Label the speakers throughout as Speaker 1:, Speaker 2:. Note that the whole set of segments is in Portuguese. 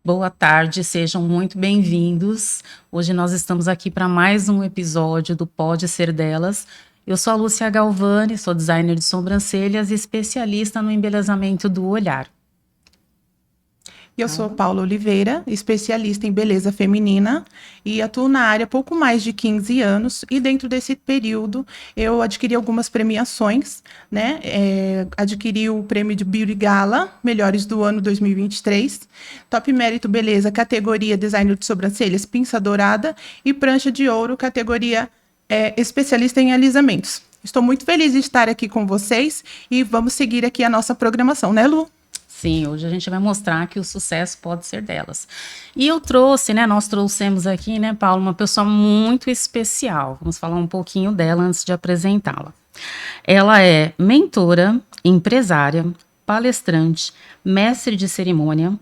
Speaker 1: Boa tarde, sejam muito bem-vindos. Hoje nós estamos aqui para mais um episódio do Pode Ser Delas. Eu sou a Lúcia Galvani, sou designer de sobrancelhas e especialista no embelezamento do olhar.
Speaker 2: E eu sou Paula Oliveira, especialista em beleza feminina e atuo na área há pouco mais de 15 anos. E dentro desse período, eu adquiri algumas premiações, né? Adquiri o prêmio de Beauty Gala, Melhores do Ano 2023, Top Mérito Beleza, categoria Designer de Sobrancelhas, Pinça Dourada e Prancha de Ouro, categoria Especialista em Alisamentos. Estou muito feliz de estar aqui com vocês e vamos seguir aqui a nossa programação, né, Lu?
Speaker 1: Sim, hoje a gente vai mostrar que o sucesso pode ser delas. E eu trouxe, né, nós trouxemos aqui, né, Paulo, uma pessoa muito especial. Vamos falar um pouquinho dela antes de apresentá-la. Ela é mentora, empresária, palestrante, mestre de cerimônia,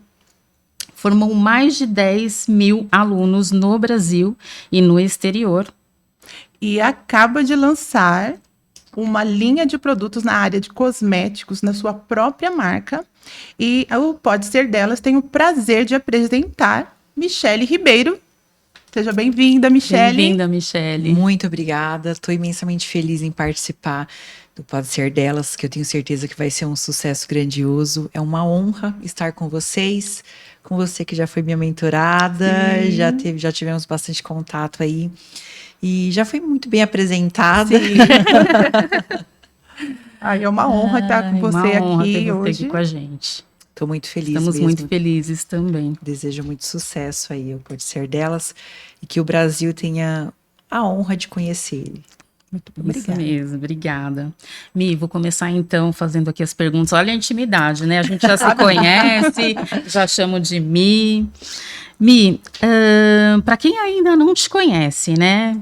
Speaker 1: formou mais de 10 mil alunos no Brasil e no exterior.
Speaker 2: E acaba de lançar uma linha de produtos na área de cosméticos, na sua própria marca. E o Pode Ser Delas tem o prazer de apresentar Michele Ribeiro. Seja bem-vinda, Michele.
Speaker 1: Bem-vinda, Michele.
Speaker 3: Muito obrigada. Estou imensamente feliz em participar do Pode Ser Delas, que eu tenho certeza que vai ser um sucesso grandioso. É uma honra estar com vocês, com você que já foi minha mentorada, já tivemos bastante contato aí. E já foi muito bem apresentada.
Speaker 2: É uma honra estar com você aqui hoje.
Speaker 1: Aqui com a gente.
Speaker 3: Estou muito feliz.
Speaker 1: Estamos
Speaker 3: mesmo.
Speaker 1: muito felizes também.
Speaker 3: Desejo muito sucesso aí, o Pode Ser Delas, e que o Brasil tenha a honra de conhecer ele.
Speaker 1: Muito obrigada. Isso mesmo, obrigada. Mi, vou começar então fazendo aqui as perguntas. Olha a intimidade, né? A gente já se conhece, já chamo de Mi. Mi, para quem ainda não te conhece, né?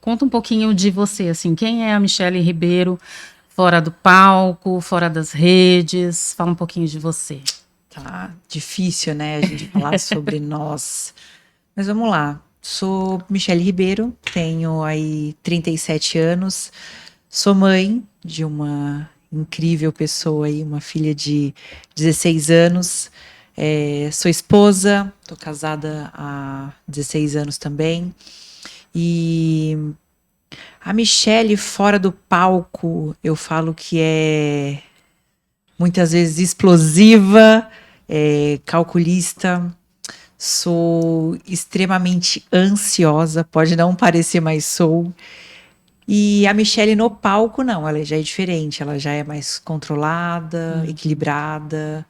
Speaker 1: Conta um pouquinho de você, assim, quem é a Michele Ribeiro fora do palco, fora das redes? Fala um pouquinho de você.
Speaker 3: Tá difícil, né, a gente falar sobre nós. Mas vamos lá. Sou Michele Ribeiro, tenho aí 37 anos, sou mãe de uma incrível pessoa aí, uma filha de 16 anos, sou esposa, tô casada há 16 anos também. E a Michele fora do palco, eu falo que é muitas vezes explosiva, calculista, sou extremamente ansiosa, pode não parecer, mas sou. E a Michele no palco, não, ela já é diferente, ela já é mais controlada, equilibrada.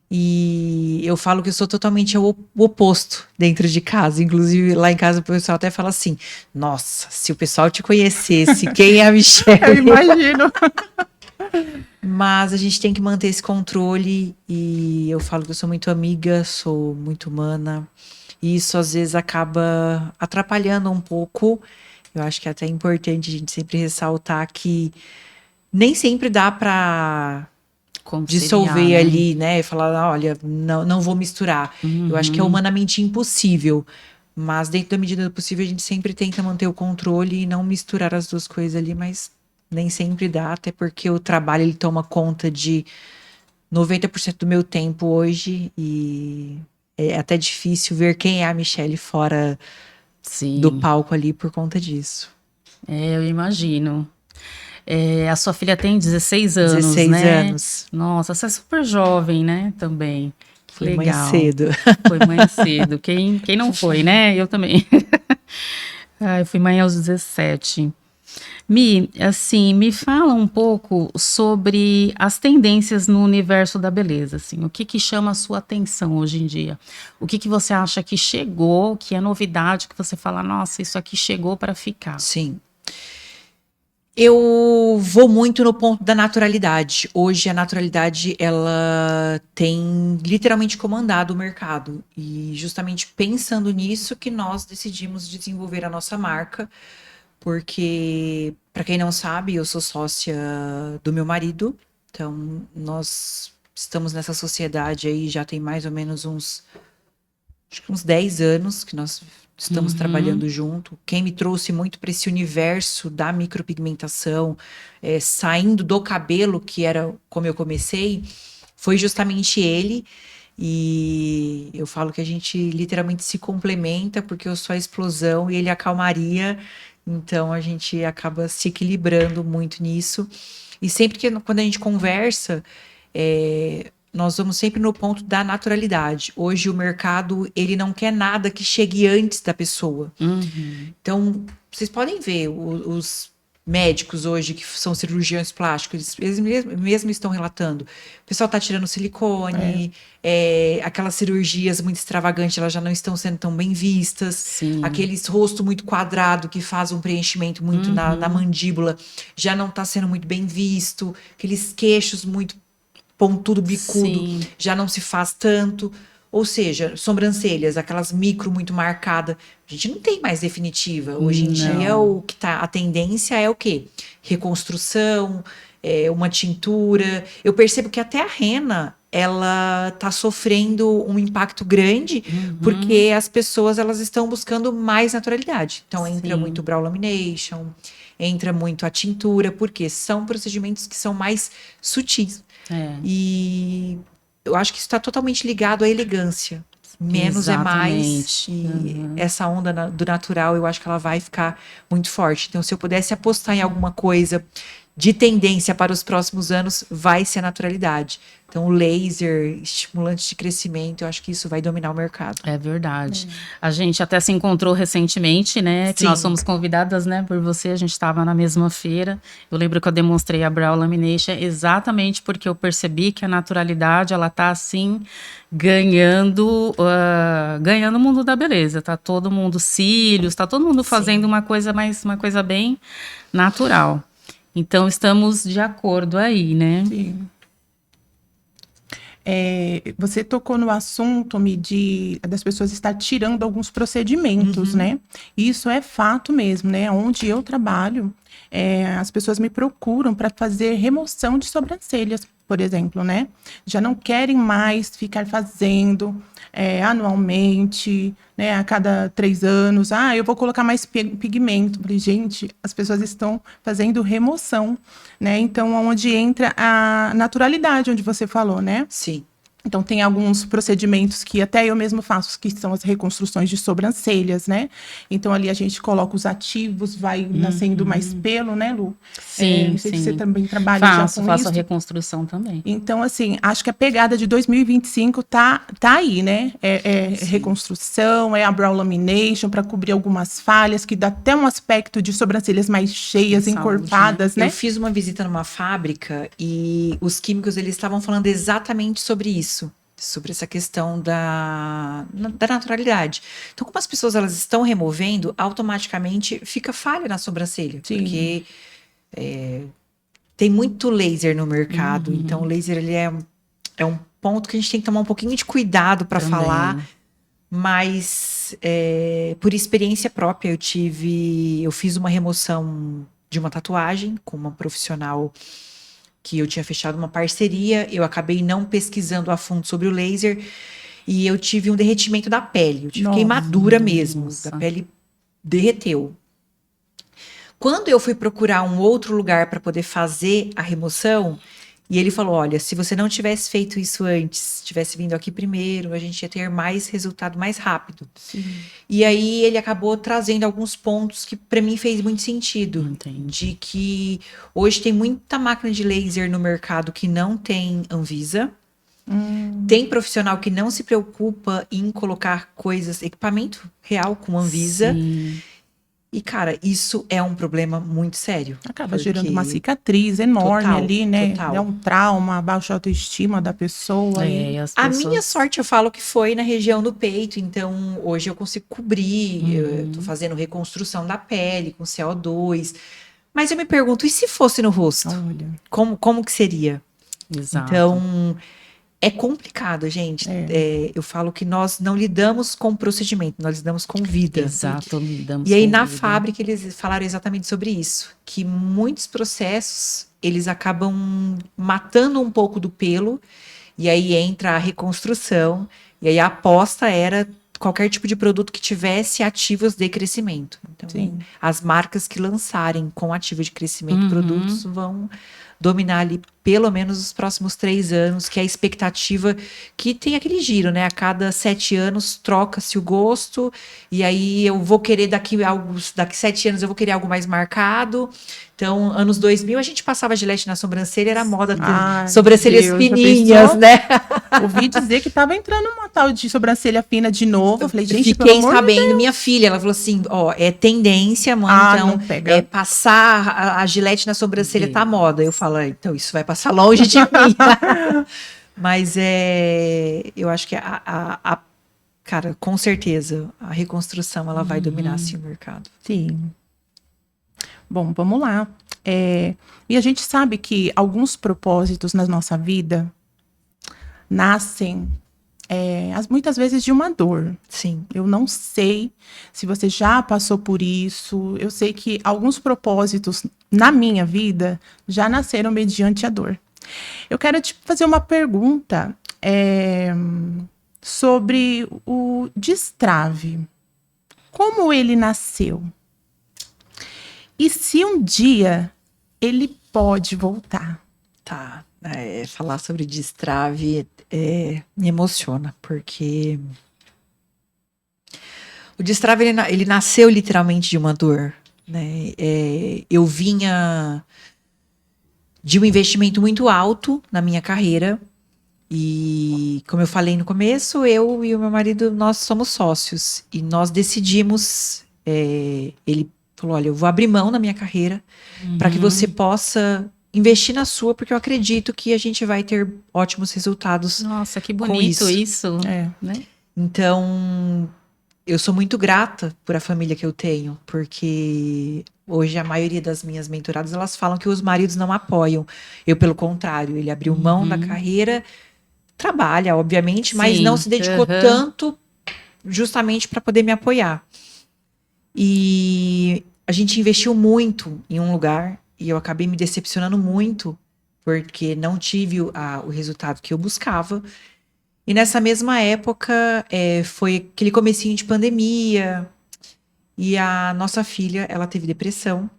Speaker 3: E eu falo que eu sou totalmente o oposto dentro de casa. Inclusive, lá em casa o pessoal até fala assim: nossa, se o pessoal te conhecesse, quem é a Michele?
Speaker 2: Eu imagino.
Speaker 3: Mas a gente tem que manter esse controle. E eu falo que eu sou muito amiga, sou muito humana. E isso às vezes acaba atrapalhando um pouco. Eu acho que é até importante a gente sempre ressaltar que nem sempre dá para dissolver, né? Ali, né? E falar, olha, não vou misturar. Eu acho que é humanamente impossível. Mas dentro da medida do possível, a gente sempre tenta manter o controle e não misturar as duas coisas ali, mas nem sempre dá, até porque o trabalho ele toma conta de 90% do meu tempo hoje e é até difícil ver quem é a Michele fora do palco ali por conta disso.
Speaker 1: Eu imagino. A sua filha tem 16 anos,
Speaker 3: 16
Speaker 1: né?
Speaker 3: anos.
Speaker 1: Nossa, você é super jovem, né? Também.
Speaker 3: Foi mãe cedo.
Speaker 1: Foi mãe cedo. Quem não foi, né? Eu também. Eu fui mãe aos 17. Mi, assim, me fala um pouco sobre as tendências no universo da beleza, assim, o que chama a sua atenção hoje em dia? O que você acha que chegou, que é novidade, que você fala, nossa, isso aqui chegou para ficar?
Speaker 3: Sim. Eu vou muito no ponto da naturalidade. Hoje a naturalidade, ela tem literalmente comandado o mercado. E justamente pensando nisso que nós decidimos desenvolver a nossa marca. Porque, para quem não sabe, eu sou sócia do meu marido. Então, nós estamos nessa sociedade aí já tem mais ou menos uns 10 anos que nós estamos trabalhando junto. Quem me trouxe muito para esse universo da micropigmentação, saindo do cabelo, que era como eu comecei, foi justamente ele. E eu falo que a gente literalmente se complementa, porque eu sou a explosão e ele é a calmaria. Então a gente acaba se equilibrando muito nisso. E sempre que quando a gente conversa, nós vamos sempre no ponto da naturalidade. Hoje o mercado, ele não quer nada que chegue antes da pessoa. Então, vocês podem ver os médicos hoje que são cirurgiões plásticos, eles mesmo estão relatando. O pessoal está tirando silicone, aquelas cirurgias muito extravagantes, elas já não estão sendo tão bem vistas.
Speaker 1: Sim.
Speaker 3: Aqueles rosto muito quadrado que faz um preenchimento muito na mandíbula já não está sendo muito bem visto. Aqueles queixos muito pontudo, bicudo,
Speaker 1: Sim.
Speaker 3: já não se faz tanto. Ou seja, sobrancelhas, aquelas micro muito marcadas, a gente não tem mais definitiva. Hoje em dia, o que tá, a tendência é o quê? Reconstrução, uma tintura. Eu percebo que até a rena, ela tá sofrendo um impacto grande, porque as pessoas, elas estão buscando mais naturalidade. Então, entra
Speaker 1: Sim.
Speaker 3: muito brow lamination, entra muito a tintura, porque são procedimentos que são mais sutis. E eu acho que isso está totalmente ligado à elegância. Menos é mais. E essa onda do natural, eu acho que ela vai ficar muito forte. Então, se eu pudesse apostar em alguma coisa de tendência para os próximos anos, vai ser a naturalidade. Então, o laser, estimulante de crescimento, eu acho que isso vai dominar o mercado.
Speaker 1: É verdade. A gente até se encontrou recentemente, né? Que
Speaker 3: Sim.
Speaker 1: nós fomos convidadas, né, por você. A gente estava na mesma feira. Eu lembro que eu demonstrei a Brow Lamination exatamente porque eu percebi que a naturalidade, ela tá assim ganhando o mundo da beleza. Tá todo mundo cílios, tá todo mundo fazendo uma coisa bem natural. Então estamos de acordo aí, né?
Speaker 2: Sim. Você tocou no assunto, das pessoas estar tirando alguns procedimentos, né? Isso é fato mesmo, né? Onde eu trabalho, as pessoas me procuram para fazer remoção de sobrancelhas, por exemplo, né? Já não querem mais ficar fazendo anualmente, né? A cada 3 anos. Eu vou colocar mais pigmento. Falei, gente, as pessoas estão fazendo remoção, né? Então, onde entra a naturalidade, onde você falou, né?
Speaker 3: Sim.
Speaker 2: Então, tem alguns procedimentos que até eu mesmo faço, que são as reconstruções de sobrancelhas, né? Então, ali a gente coloca os ativos, vai nascendo mais pelo, né, Lu?
Speaker 1: Sim,
Speaker 2: não sei
Speaker 1: sim.
Speaker 2: se você também trabalha já com
Speaker 1: Faço
Speaker 2: isso.
Speaker 1: a reconstrução também.
Speaker 2: Então, assim, acho que a pegada de 2025 tá aí, né? Reconstrução, a brow lamination para cobrir algumas falhas, que dá até um aspecto de sobrancelhas mais cheias,
Speaker 1: Saúde,
Speaker 2: encorpadas, né?
Speaker 3: Eu fiz uma visita numa fábrica e os químicos, eles estavam falando exatamente sobre isso. Sobre essa questão da naturalidade. Então, como as pessoas elas estão removendo, automaticamente fica falha na sobrancelha.
Speaker 2: Sim.
Speaker 3: Porque tem muito laser no mercado. Então, o laser ele é um ponto que a gente tem que tomar um pouquinho de cuidado para falar. Mas, por experiência própria, eu fiz uma remoção de uma tatuagem com uma profissional que eu tinha fechado uma parceria, eu acabei não pesquisando a fundo sobre o laser e eu tive um derretimento da pele. Eu tive queimadura mesmo, a pele derreteu. Quando eu fui procurar um outro lugar para poder fazer a remoção, e ele falou, olha, se você não tivesse feito isso antes, tivesse vindo aqui primeiro, a gente ia ter mais resultado mais rápido.
Speaker 2: Sim.
Speaker 3: E aí ele acabou trazendo alguns pontos que para mim fez muito sentido.
Speaker 1: Entendi.
Speaker 3: De que hoje tem muita máquina de laser no mercado que não tem Anvisa. Tem profissional que não se preocupa em colocar equipamento real com Anvisa.
Speaker 1: Sim.
Speaker 3: E, cara, isso é um problema muito sério.
Speaker 2: Acaba gerando uma cicatriz enorme
Speaker 3: Total,
Speaker 2: ali, né?
Speaker 3: total.
Speaker 2: É um trauma, baixa autoestima da pessoa.
Speaker 3: A minha sorte, eu falo que foi na região do peito. Então, hoje eu consigo cobrir. Eu tô fazendo reconstrução da pele com CO2. Mas eu me pergunto, e se fosse no rosto?
Speaker 2: Olha.
Speaker 3: Como que seria?
Speaker 1: Exato.
Speaker 3: Então, é complicado, gente. Eu falo que nós não lidamos com procedimento, nós lidamos com vida.
Speaker 1: Exato, lidamos
Speaker 3: E aí,
Speaker 1: com
Speaker 3: na
Speaker 1: vida.
Speaker 3: fábrica, eles falaram exatamente sobre isso. Que muitos processos, eles acabam matando um pouco do pelo. E aí entra a reconstrução. E aí a aposta era qualquer tipo de produto que tivesse ativos de crescimento. Então, as marcas que lançarem com ativo de crescimento produtos vão dominar ali pelo menos os próximos 3 anos, que é a expectativa que tem aquele giro, né? A cada 7 anos troca-se o gosto, e aí eu vou querer daqui 7 anos eu vou querer algo mais marcado. Então, anos 2000, a gente passava Gillette na sobrancelha, era moda ter sobrancelhas
Speaker 2: Deus,
Speaker 3: fininhas, né?
Speaker 2: Ouvi dizer que tava entrando uma tal de sobrancelha fina de novo. Eu falei, gente, pelo
Speaker 3: Fiquei
Speaker 2: amor de
Speaker 3: sabendo, minha filha, ela falou assim, ó, é tendência, mãe,
Speaker 2: não
Speaker 3: então,
Speaker 2: pega.
Speaker 3: passar a Gillette na sobrancelha tá moda. Eu falo, então isso vai passar longe de mim. Mas eu acho que cara, com certeza, a reconstrução, ela vai dominar, assim, o mercado.
Speaker 2: Sim. Bom, vamos lá. E a gente sabe que alguns propósitos na nossa vida nascem muitas vezes de uma dor.
Speaker 3: Sim.
Speaker 2: Eu não sei se você já passou por isso. Eu sei que alguns propósitos na minha vida já nasceram mediante a dor. Eu quero te fazer uma pergunta sobre o destrave. Como ele nasceu? E se um dia ele pode voltar?
Speaker 3: Tá. Falar sobre destrave me emociona, porque o destrave ele nasceu literalmente de uma dor, né? Eu vinha de um investimento muito alto na minha carreira e, como eu falei no começo, eu e o meu marido, nós somos sócios e nós decidimos, ele falou, olha, eu vou abrir mão na minha carreira para que você possa investir na sua, porque eu acredito que a gente vai ter ótimos resultados.
Speaker 1: Nossa, que bonito isso. Né?
Speaker 3: Então, eu sou muito grata por a família que eu tenho, porque hoje a maioria das minhas mentoradas, elas falam que os maridos não apoiam. Eu, pelo contrário, ele abriu mão da carreira, trabalha, obviamente, mas não se dedicou tanto justamente para poder me apoiar. E a gente investiu muito em um lugar e eu acabei me decepcionando muito porque não tive o resultado que eu buscava. E nessa mesma época foi aquele comecinho de pandemia e a nossa filha, ela teve depressão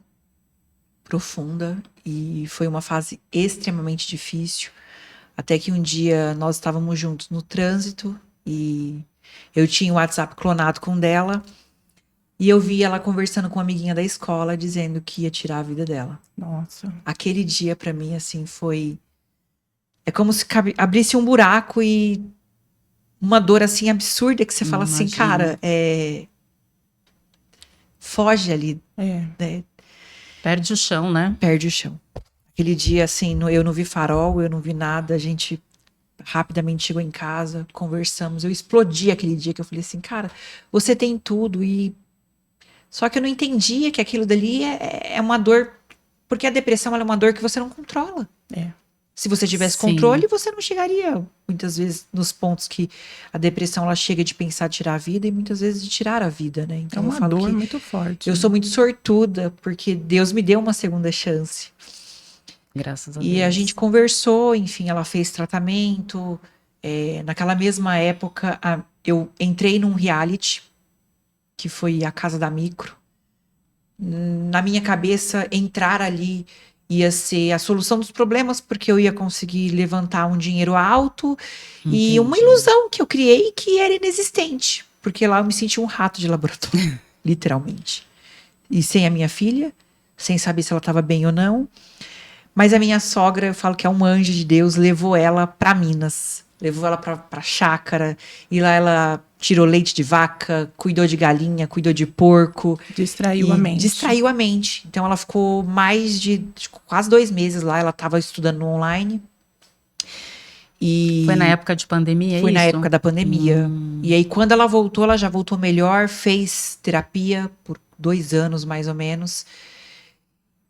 Speaker 3: profunda e foi uma fase extremamente difícil. Até que um dia nós estávamos juntos no trânsito e eu tinha o WhatsApp clonado com o dela. E eu vi ela conversando com uma amiguinha da escola, dizendo que ia tirar a vida dela.
Speaker 2: Nossa.
Speaker 3: Aquele dia, pra mim, assim, foi... É como se abrisse um buraco e uma dor, assim, absurda, que você fala assim, cara, foge ali. Né?
Speaker 1: Perde o chão, né?
Speaker 3: Perde o chão. Aquele dia, assim, eu não vi farol, eu não vi nada, a gente rapidamente chegou em casa, conversamos, eu explodi aquele dia, que eu falei assim, cara, você tem tudo e... Só que eu não entendia que aquilo dali é uma dor, porque a depressão ela é uma dor que você não controla. Se você tivesse controle, você não chegaria, muitas vezes, nos pontos que a depressão ela chega de pensar tirar a vida e muitas vezes de tirar a vida, né? Então,
Speaker 2: é uma dor muito forte.
Speaker 3: Eu sou muito sortuda, porque Deus me deu uma segunda chance.
Speaker 1: Graças a Deus.
Speaker 3: E a gente conversou, enfim, ela fez tratamento. Naquela mesma época, eu entrei num reality, que foi a Casa da Micro. Na minha cabeça, entrar ali ia ser a solução dos problemas, porque eu ia conseguir levantar um dinheiro alto. Entendi. E uma ilusão que eu criei que era inexistente, porque lá eu me senti um rato de laboratório, literalmente. E sem a minha filha, sem saber se ela estava bem ou não. Mas a minha sogra, eu falo que é um anjo de Deus, levou ela para Minas. Levou ela pra chácara, e lá ela tirou leite de vaca, cuidou de galinha, cuidou de porco.
Speaker 2: Distraiu a mente.
Speaker 3: Distraiu a mente. Então ela ficou mais de quase 2 meses lá, ela estava estudando no online. E
Speaker 1: foi na época de pandemia,
Speaker 3: Foi na época da pandemia. E aí quando ela voltou, ela já voltou melhor, fez terapia por 2 anos mais ou menos.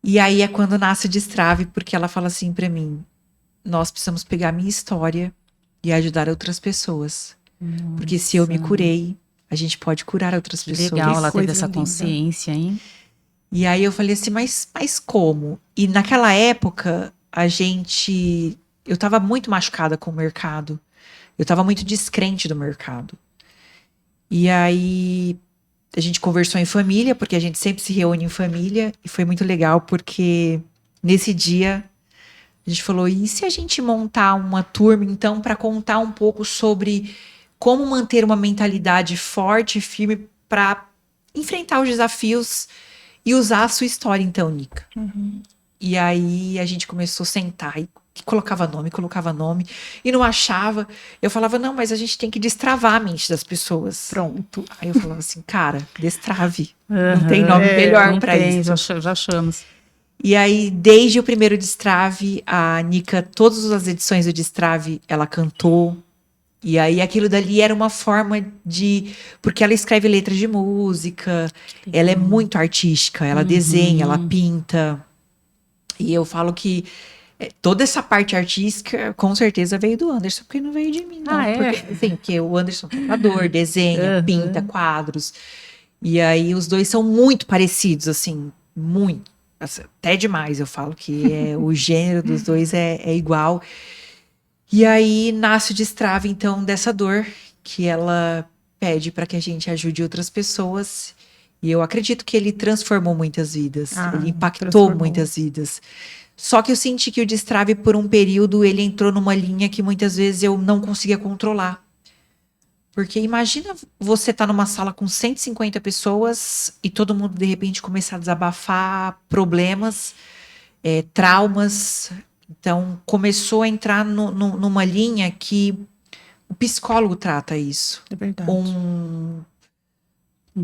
Speaker 3: E aí é quando nasce o destrave, porque ela fala assim pra mim, nós precisamos pegar a minha história e ajudar outras pessoas. Porque se eu me curei, a gente pode curar outras pessoas.
Speaker 1: Legal, ela teve essa consciência, hein?
Speaker 3: E aí eu falei assim, mas como? E naquela época, eu tava muito machucada com o mercado. Eu tava muito descrente do mercado. E aí a gente conversou em família, porque a gente sempre se reúne em família. E foi muito legal, porque nesse dia a gente falou, e se a gente montar uma turma, então, para contar um pouco sobre como manter uma mentalidade forte e firme para enfrentar os desafios e usar a sua história, então, Nica. E aí a gente começou a sentar e colocava nome, e não achava. Eu falava, não, mas a gente tem que destravar a mente das pessoas.
Speaker 2: Pronto.
Speaker 3: Aí eu falava assim, cara, destrave. Não tem nome melhor para isso.
Speaker 1: Já achamos.
Speaker 3: E aí, desde o primeiro Destrave, a Nica, todas as edições do Destrave, ela cantou. E aí, aquilo dali era uma forma de... Porque ela escreve letras de música, ela é muito artística, ela desenha, ela pinta. E eu falo que toda essa parte artística, com certeza, veio do Anderson, porque não veio de mim, não. Porque o Anderson é tatuador, desenha, pinta quadros. E aí, os dois são muito parecidos, assim, muito. Até demais, eu falo que o gênero dos dois é igual. E aí nasce o Destrave, então, dessa dor que ela pede para que a gente ajude outras pessoas. E eu acredito que ele transformou muitas vidas, ele impactou muitas vidas. Só que eu senti que o Destrave, por um período, ele entrou numa linha que muitas vezes eu não conseguia controlar. Porque imagina você estar numa sala com 150 pessoas e todo mundo, de repente, começar a desabafar problemas, traumas. Então, começou a entrar numa linha que o psicólogo trata isso.
Speaker 2: É verdade.
Speaker 1: Um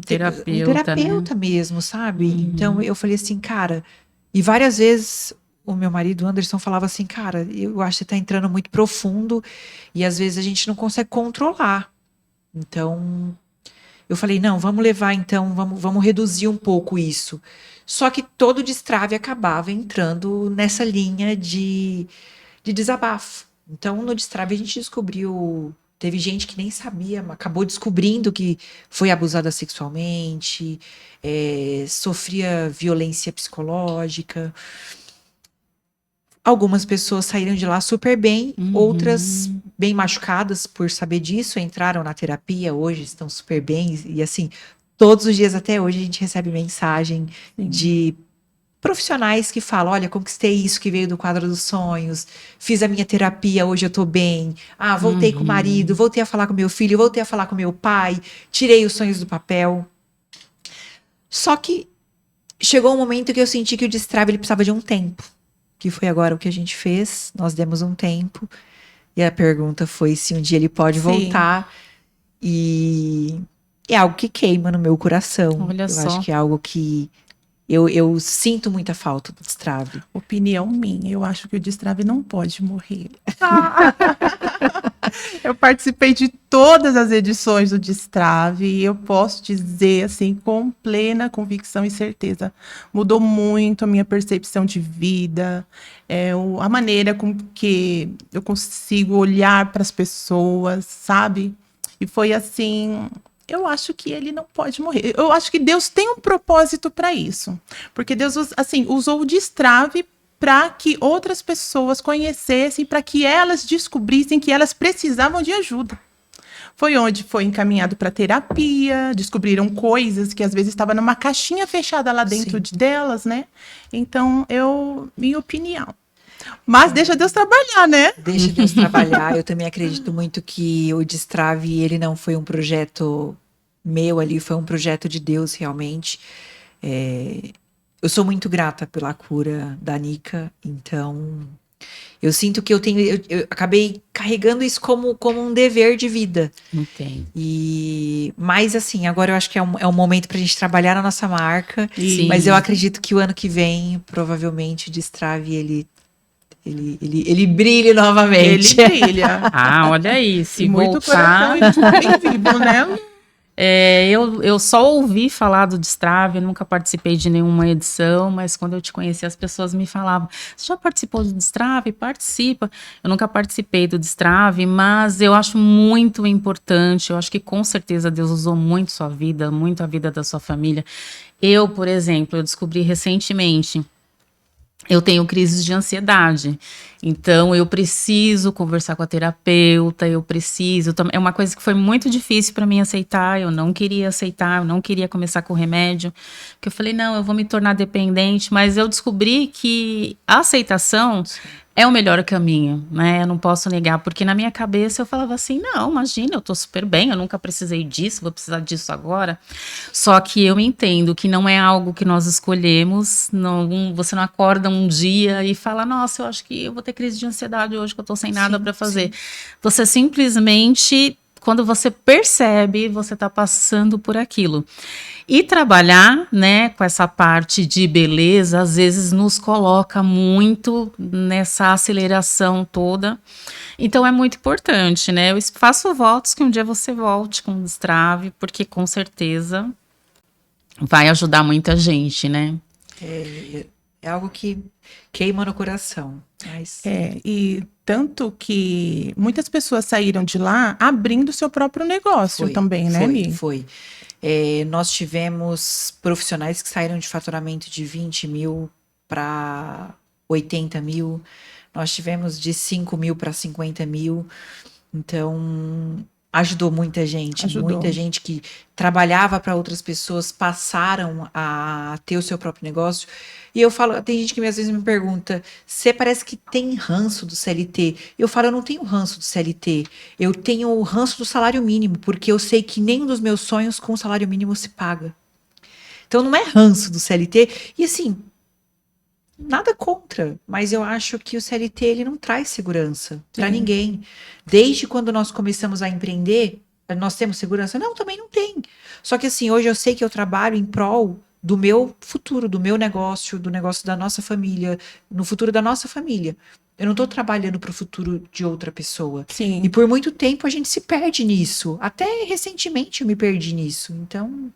Speaker 1: terapeuta,
Speaker 3: né? Mesmo, sabe? Então, eu falei assim, cara... E várias vezes... O meu marido, Anderson, falava assim, cara, eu acho que você tá entrando muito profundo e às vezes a gente não consegue controlar. Então, eu falei, não, vamos levar então, vamos reduzir um pouco isso. Só que todo Destrave acabava entrando nessa linha de desabafo. Então, no Destrave a gente descobriu, teve gente que nem sabia, mas acabou descobrindo que foi abusada sexualmente, sofria violência psicológica. Algumas pessoas saíram de lá super bem, outras bem machucadas por saber disso, entraram na terapia, hoje estão super bem. E assim, todos os dias até hoje a gente recebe mensagem de profissionais que falam, olha, conquistei isso que veio do quadro dos sonhos, fiz a minha terapia, hoje eu tô bem. Voltei com o marido, voltei a falar com meu filho, voltei a falar com meu pai, tirei os sonhos do papel. Só que chegou um momento que eu senti que o Destrave ele precisava de um tempo. Que foi agora o que a gente fez, nós demos um tempo, e a pergunta foi se um dia ele pode voltar, e é algo que queima no meu coração.
Speaker 1: Olha só.
Speaker 3: Eu acho que é algo que eu sinto muita falta do Destrave.
Speaker 2: Opinião minha, eu acho que o Destrave não pode morrer. Eu participei de todas as edições do Destrave e eu posso dizer, assim, com plena convicção e certeza, mudou muito a minha percepção de vida, a maneira com que eu consigo olhar para as pessoas, sabe? E foi assim... Eu acho que ele não pode morrer. Eu acho que Deus tem um propósito para isso. Porque Deus, assim, usou o Destrave para que outras pessoas conhecessem, para que elas descobrissem que elas precisavam de ajuda. Foi onde foi encaminhado para terapia, descobriram coisas que às vezes estavam numa caixinha fechada lá dentro delas, né? Então, minha opinião. Mas deixa Deus trabalhar, né?
Speaker 3: Deixa Deus trabalhar. Eu também acredito muito que o Destrave, ele não foi um projeto meu ali, foi um projeto de Deus realmente. Eu sou muito grata pela cura da Nica, então eu sinto que eu acabei carregando isso como um dever de vida.
Speaker 1: Entendo.
Speaker 3: Mas assim, agora eu acho que é um momento pra gente trabalhar na nossa marca.
Speaker 1: Sim.
Speaker 3: Mas eu acredito que o ano que vem, provavelmente, o Destrave, ele brilhe novamente.
Speaker 2: Ele brilha.
Speaker 1: Olha aí, se
Speaker 2: muito
Speaker 1: voltar...
Speaker 2: coração e bem vivo, né?
Speaker 1: Eu só ouvi falar do Destrave, nunca participei de nenhuma edição, mas quando eu te conheci, as pessoas me falavam, você já participou do Destrave? Participa. Eu nunca participei do Destrave, mas eu acho muito importante, eu acho que com certeza Deus usou muito sua vida, muito a vida da sua família. Eu, por exemplo, eu descobri recentemente, eu tenho crises de ansiedade, então eu preciso conversar com a terapeuta, é uma coisa que foi muito difícil para mim aceitar, eu não queria aceitar, eu não queria começar com remédio, porque eu falei, não, eu vou me tornar dependente, mas eu descobri que a aceitação é o melhor caminho, né? Eu não posso negar, porque na minha cabeça eu falava assim, não, imagina, eu tô super bem, eu nunca precisei disso, vou precisar disso agora. Só que eu entendo que não é algo que nós escolhemos, não, você não acorda um dia e fala, nossa, eu acho que eu vou ter crise de ansiedade hoje, que eu tô sem nada para fazer. Sim. Você simplesmente, quando você percebe, você tá passando por aquilo. E trabalhar, né, com essa parte de beleza, às vezes nos coloca muito nessa aceleração toda. Então é muito importante, né? Eu faço votos que um dia você volte com o Destrave, porque com certeza vai ajudar muita gente, né?
Speaker 3: É algo que queima no coração. Mas...
Speaker 2: e tanto que muitas pessoas saíram de lá abrindo seu próprio negócio também, né, Mi?
Speaker 3: Foi. Nós tivemos profissionais que saíram de faturamento de 20 mil para 80 mil. Nós tivemos de 5 mil para 50 mil. Então, ajudou muita gente. Muita gente que trabalhava para outras pessoas passaram a ter o seu próprio negócio. E eu falo, tem gente que às vezes me pergunta, você parece que tem ranço do CLT. Eu falo, eu não tenho ranço do CLT. Eu tenho o ranço do salário mínimo, porque eu sei que nenhum dos meus sonhos com o salário mínimo se paga. Então não é ranço do CLT. E assim, nada contra, mas eu acho que o CLT ele não traz segurança para ninguém. Desde quando nós começamos a empreender, nós temos segurança? Não, também não tem. Só que assim, hoje eu sei que eu trabalho em prol do meu futuro, do meu negócio, do negócio da nossa família, no futuro da nossa família. Eu não estou trabalhando para o futuro de outra pessoa.
Speaker 2: Sim.
Speaker 3: E por muito tempo a gente se perde nisso. Até recentemente eu me perdi nisso. Então...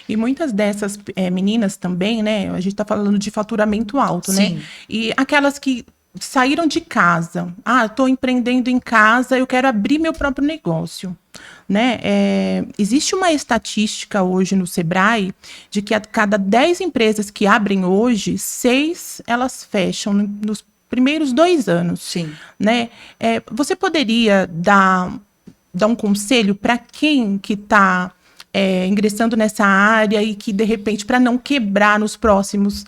Speaker 2: E muitas dessas meninas também, né? A gente está falando de faturamento alto,
Speaker 3: Sim.
Speaker 2: né? E aquelas que saíram de casa. Estou empreendendo em casa, eu quero abrir meu próprio negócio. Né? Existe uma estatística hoje no Sebrae de que a cada 10 empresas que abrem hoje, 6 elas fecham nos primeiros 2 anos.
Speaker 3: Sim.
Speaker 2: Né? Você poderia dar um conselho para quem que está ingressando nessa área e que, de repente, para não quebrar nos próximos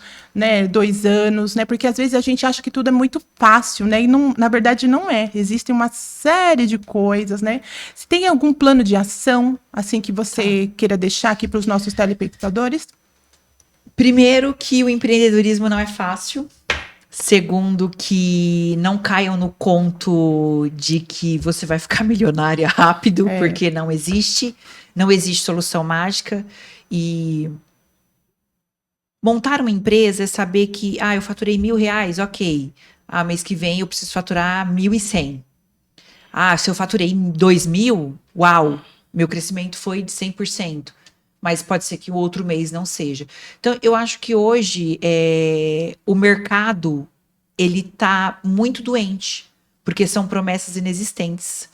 Speaker 2: 2 anos, né? Porque às vezes a gente acha que tudo é muito fácil, né? E não, na verdade não é. Existem uma série de coisas, né? Se tem algum plano de ação, assim, que você queira deixar aqui para os nossos telespectadores?
Speaker 3: Primeiro, que o empreendedorismo não é fácil. Segundo, que não caiam no conto de que você vai ficar milionária rápido, porque não existe. Não existe solução mágica. E montar uma empresa é saber que, eu faturei R$1.000, ok. Mês que vem eu preciso faturar 1.100. Se eu faturei 2.000, uau, meu crescimento foi de 100%. Mas pode ser que o outro mês não seja. Então, eu acho que hoje o mercado ele tá muito doente, porque são promessas inexistentes.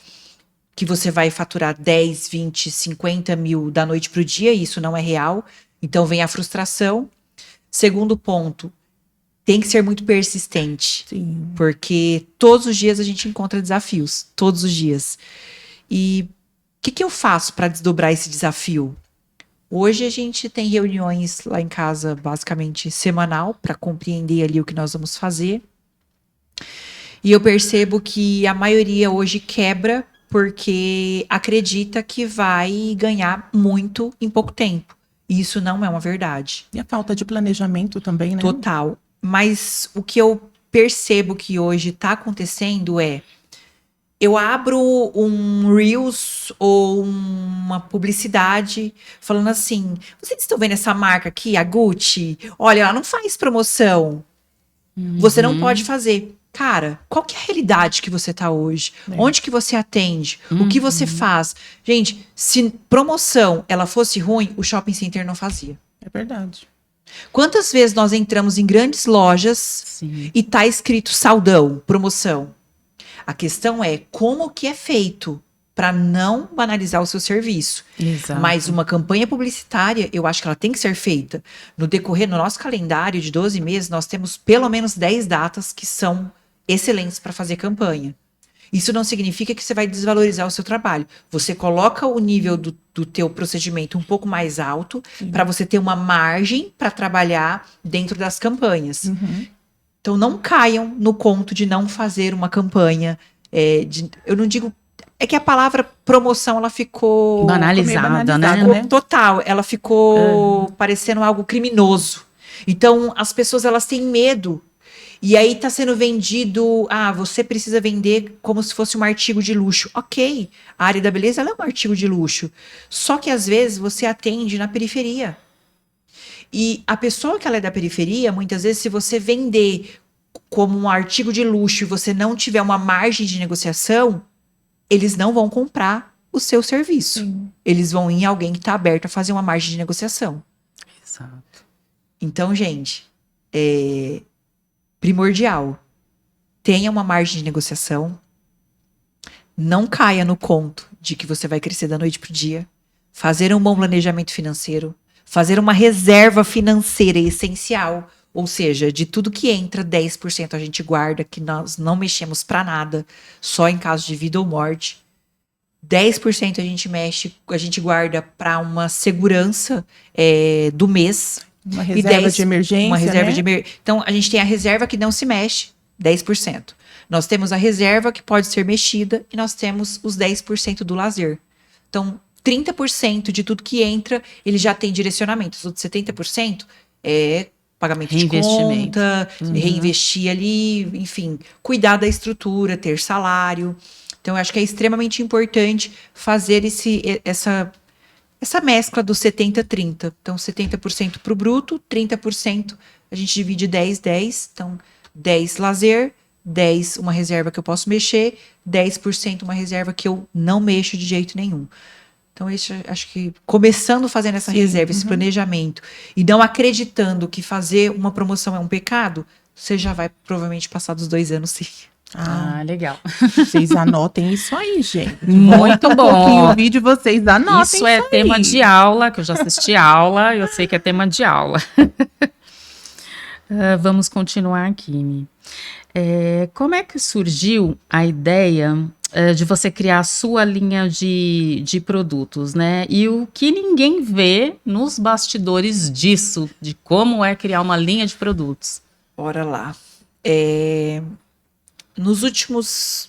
Speaker 3: Que você vai faturar 10, 20, 50 mil da noite para o dia, e isso não é real. Então vem a frustração. Segundo ponto, tem que ser muito persistente.
Speaker 2: Sim.
Speaker 3: Porque todos os dias a gente encontra desafios. Todos os dias. E o que eu faço para desdobrar esse desafio? Hoje a gente tem reuniões lá em casa, basicamente semanal, para compreender ali o que nós vamos fazer. E eu percebo que a maioria hoje quebra porque acredita que vai ganhar muito em pouco tempo. E isso não é uma verdade.
Speaker 2: E a falta de planejamento também, né?
Speaker 3: Total. Mas o que eu percebo que hoje está acontecendo eu abro um Reels ou uma publicidade falando assim, vocês estão vendo essa marca aqui, a Gucci? Olha, ela não faz promoção. Você não pode fazer. Cara, qual que é a realidade que você tá hoje? Onde que você atende? O que você faz? Gente, se promoção ela fosse ruim, o shopping center não fazia.
Speaker 2: É verdade.
Speaker 3: Quantas vezes nós entramos em grandes lojas e tá escrito saldão, promoção? A questão é como que é feito para não banalizar o seu serviço.
Speaker 1: Exato.
Speaker 3: Mas uma campanha publicitária, eu acho que ela tem que ser feita. No decorrer, no nosso calendário de 12 meses, nós temos pelo menos 10 datas que são excelentes para fazer campanha. Isso não significa que você vai desvalorizar o seu trabalho. Você coloca o nível do teu procedimento um pouco mais alto para você ter uma margem para trabalhar dentro das campanhas. Então não caiam no conto de não fazer uma campanha. Eu não digo. É que a palavra promoção ela ficou
Speaker 1: Banalizada, né?
Speaker 3: ficou total. Ela ficou parecendo algo criminoso. Então as pessoas elas têm medo. E aí tá sendo vendido, você precisa vender como se fosse um artigo de luxo. Ok, a área da beleza ela é um artigo de luxo. Só que às vezes você atende na periferia. E a pessoa que ela é da periferia, muitas vezes, se você vender como um artigo de luxo e você não tiver uma margem de negociação, eles não vão comprar o seu serviço.
Speaker 2: Sim.
Speaker 3: Eles vão ir em alguém que está aberto a fazer uma margem de negociação.
Speaker 1: Exato.
Speaker 3: Então, gente, primordial. Tenha uma margem de negociação. Não caia no conto de que você vai crescer da noite pro dia. Fazer um bom planejamento financeiro. Fazer uma reserva financeira essencial. Ou seja, de tudo que entra, 10% a gente guarda, que nós não mexemos para nada, só em caso de vida ou morte. 10% a gente guarda para uma segurança do mês.
Speaker 2: Uma reserva de emergência,
Speaker 3: Uma reserva
Speaker 2: né?
Speaker 3: de emergência. Então, a gente tem a reserva que não se mexe, 10%. Nós temos a reserva que pode ser mexida e nós temos os 10% do lazer. Então, 30% de tudo que entra, ele já tem direcionamento. Os outros 70% é pagamento de conta, reinvestir ali, enfim, cuidar da estrutura, ter salário. Então, eu acho que é extremamente importante fazer essa mescla do 70-30. Então, 70% para o bruto, 30% a gente divide 10-10. Então, 10 lazer, 10 uma reserva que eu posso mexer, 10% uma reserva que eu não mexo de jeito nenhum. Então, acho que começando fazendo essa reserva, esse planejamento, e não acreditando que fazer uma promoção é um pecado, você já vai provavelmente passar dos 2 anos, sim.
Speaker 1: Legal.
Speaker 2: Vocês anotem isso aí, gente.
Speaker 1: Muito
Speaker 2: Um pouquinho
Speaker 1: bom.
Speaker 2: o vídeo, vocês anotem
Speaker 1: Isso é tema de aula, que eu já assisti aula, eu sei que é tema de aula. Vamos continuar aqui, Mi. Como é que surgiu a ideia de você criar a sua linha de produtos, né? E o que ninguém vê nos bastidores disso, de como é criar uma linha de produtos.
Speaker 3: Bora lá. Nos últimos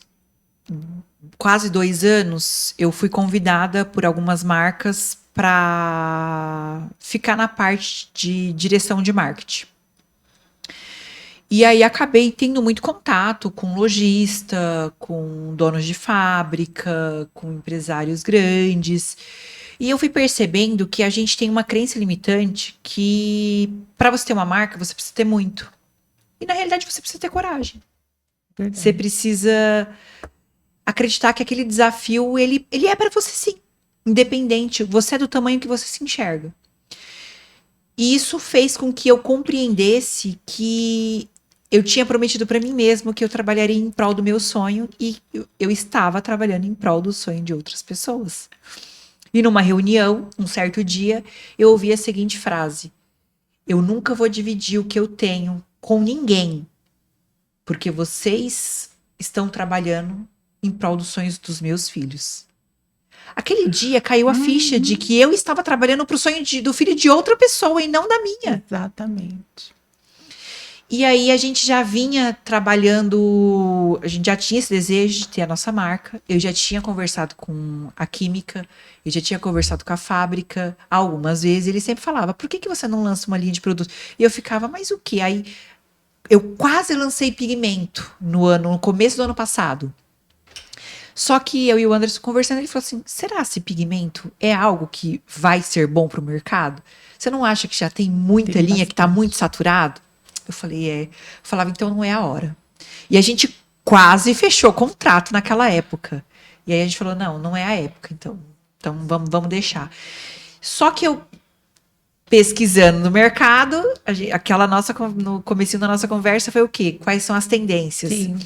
Speaker 3: quase 2 anos, eu fui convidada por algumas marcas para ficar na parte de direção de marketing. E aí acabei tendo muito contato com lojista, com donos de fábrica, com empresários grandes. E eu fui percebendo que a gente tem uma crença limitante que para você ter uma marca, você precisa ter muito. E na realidade você precisa ter coragem.
Speaker 2: Verdade.
Speaker 3: Você precisa acreditar que aquele desafio, ele é para você sim. Independente, você é do tamanho que você se enxerga. E isso fez com que eu compreendesse que eu tinha prometido para mim mesmo que eu trabalharia em prol do meu sonho e eu estava trabalhando em prol do sonho de outras pessoas. E numa reunião, um certo dia, eu ouvi a seguinte frase: eu nunca vou dividir o que eu tenho com ninguém, porque vocês estão trabalhando em prol dos sonhos dos meus filhos. Aquele dia caiu a ficha de que eu estava trabalhando para o sonho do filho de outra pessoa e não da minha.
Speaker 2: Exatamente.
Speaker 3: E aí a gente já vinha trabalhando, a gente já tinha esse desejo de ter a nossa marca. Eu já tinha conversado com a Química, eu já tinha conversado com a fábrica algumas vezes. Ele sempre falava: por que você não lança uma linha de produto? E eu ficava: mas o quê? Aí eu quase lancei pigmento no começo do ano passado. Só que eu e o Anderson conversando, ele falou assim: será se pigmento é algo que vai ser bom para o mercado? Você não acha que já tem muita linha que está muito saturado? Eu falei: Eu falava: então não é a hora. E a gente quase fechou contrato naquela época. E aí a gente falou: não é a época, então vamos deixar. Só que eu, pesquisando no mercado, no comecinho da nossa conversa foi o quê? Quais são as tendências?
Speaker 2: Sim.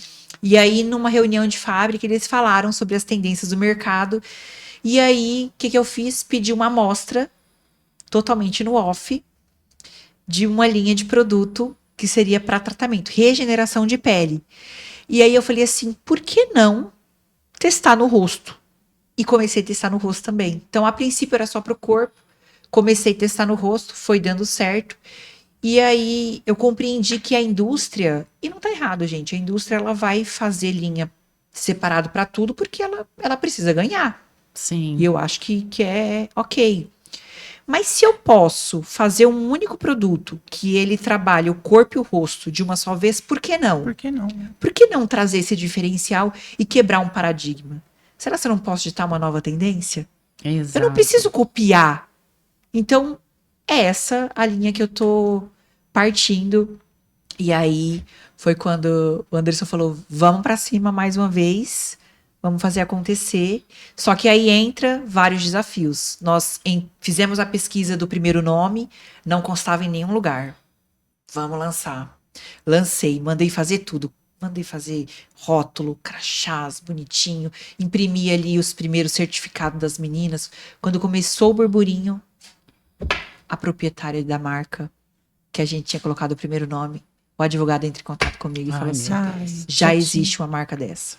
Speaker 3: E aí, numa reunião de fábrica, eles falaram sobre as tendências do mercado. E aí, o que eu fiz? Pedi uma amostra, totalmente no off, de uma linha de produto que seria para tratamento, regeneração de pele. E aí eu falei assim: por que não testar no rosto? E comecei a testar no rosto também. Então, a princípio era só para o corpo. Comecei a testar no rosto, foi dando certo. E aí eu compreendi que a indústria, e não tá errado, gente, a indústria ela vai fazer linha separado para tudo porque ela precisa ganhar.
Speaker 1: Sim.
Speaker 3: E eu acho que é ok. Mas se eu posso fazer um único produto que ele trabalha o corpo e o rosto de uma só vez, por que não?
Speaker 2: Por que não?
Speaker 3: Por que não trazer esse diferencial e quebrar um paradigma? Será que eu não posso ditar uma nova tendência?
Speaker 1: Exato.
Speaker 3: Eu não preciso copiar. Então, é essa a linha que eu tô partindo. E aí foi quando o Anderson falou: vamos para cima mais uma vez, vamos fazer acontecer. Só que aí entra vários desafios. Nós fizemos a pesquisa do primeiro nome, não constava em nenhum lugar. Vamos lançar. Lancei, mandei fazer tudo. Mandei fazer rótulo, crachás, bonitinho. Imprimi ali os primeiros certificados das meninas. Quando começou o burburinho, a proprietária da marca, que a gente tinha colocado o primeiro nome, o advogado entra em contato comigo e
Speaker 1: Ai,
Speaker 3: falou
Speaker 1: meu
Speaker 3: assim:
Speaker 1: Deus.
Speaker 3: já existe uma marca dessa.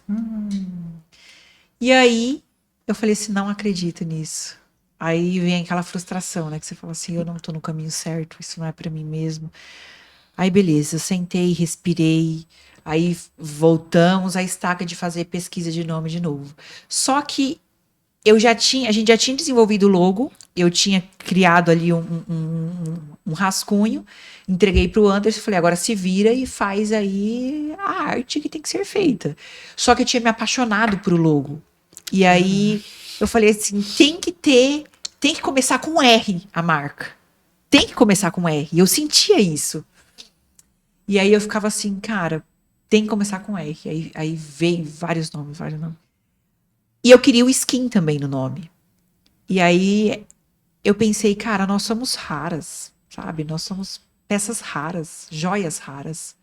Speaker 3: E aí, eu falei assim, não acredito nisso. Aí vem aquela frustração, né? Que você fala assim, eu não tô no caminho certo, isso não é pra mim mesmo. Aí, beleza, eu sentei, respirei. Aí voltamos à estaca de fazer pesquisa de nome de novo. Só que a gente já tinha desenvolvido o logo, eu tinha criado ali um rascunho, entreguei para o Anderson e falei, agora se vira e faz aí a arte que tem que ser feita. Só que eu tinha me apaixonado por o logo. E aí eu falei assim, tem que começar com R a marca. Tem que começar com R. E eu sentia isso. E aí eu ficava assim, cara, tem que começar com R. Aí veio vários nomes. E eu queria o skin também no nome. E aí eu pensei, cara, nós somos raras, sabe? Nós somos peças raras, joias raras.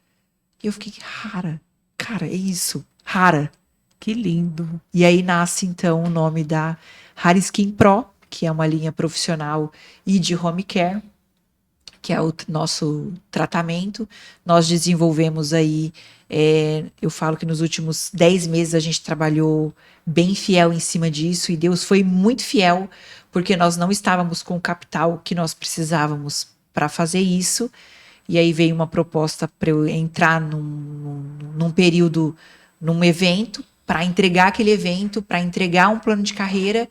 Speaker 3: E eu fiquei, rara. Cara, é isso, rara.
Speaker 2: Que lindo.
Speaker 3: E aí nasce, então, o nome da Rara Skin Pro, que é uma linha profissional e de home care, que é o nosso tratamento. Nós desenvolvemos aí, eu falo que nos últimos 10 meses a gente trabalhou bem fiel em cima disso, e Deus foi muito fiel, porque nós não estávamos com o capital que nós precisávamos para fazer isso. E aí veio uma proposta para eu entrar num período, num evento, para entregar aquele evento, para entregar um plano de carreira,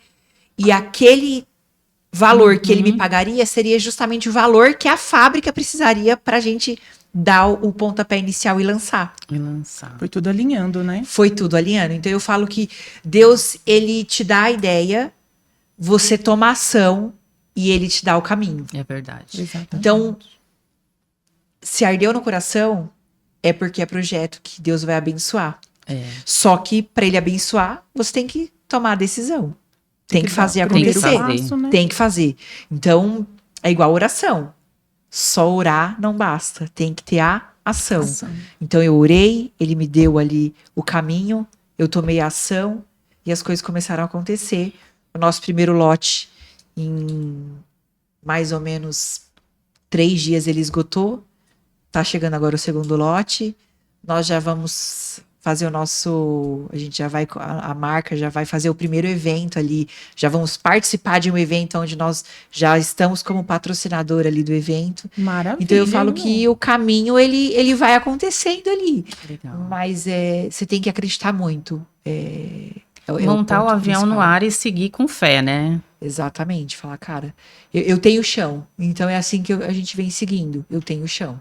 Speaker 3: e aquele valor que ele me pagaria seria justamente o valor que a fábrica precisaria para a gente dar o pontapé inicial e lançar.
Speaker 1: E lançar.
Speaker 2: Foi tudo alinhando, né?
Speaker 3: Foi tudo alinhando. Então eu falo que Deus, ele te dá a ideia, você toma ação e ele te dá o caminho.
Speaker 1: É verdade.
Speaker 2: Exatamente.
Speaker 3: Então, se ardeu no coração, é porque é projeto que Deus vai abençoar.
Speaker 1: É.
Speaker 3: Só que para ele abençoar, você tem que tomar a decisão. Tem que fazer
Speaker 2: dar o primeiro
Speaker 3: acontecer.
Speaker 2: passo, né?
Speaker 3: Tem que fazer. Então, é igual oração. Só orar não basta. Tem que ter a ação. Então, eu orei, ele me deu ali o caminho, eu tomei a ação e as coisas começaram a acontecer. O nosso primeiro lote, em mais ou menos 3 dias, ele esgotou. Tá chegando agora o segundo lote. Nós já vamos fazer a gente já vai, a marca já vai fazer o primeiro evento ali, já vamos participar de um evento onde nós já estamos como patrocinador ali do evento.
Speaker 2: Maravilha.
Speaker 3: Então eu falo que o caminho, ele vai acontecendo ali.
Speaker 1: Legal.
Speaker 3: Mas você tem que acreditar muito.
Speaker 1: Montar o
Speaker 3: ponto
Speaker 1: avião no
Speaker 3: principal.
Speaker 1: ar e seguir com fé, né?
Speaker 3: Exatamente. Falar, cara, eu tenho chão. Então é assim que a gente vem seguindo. Eu tenho chão.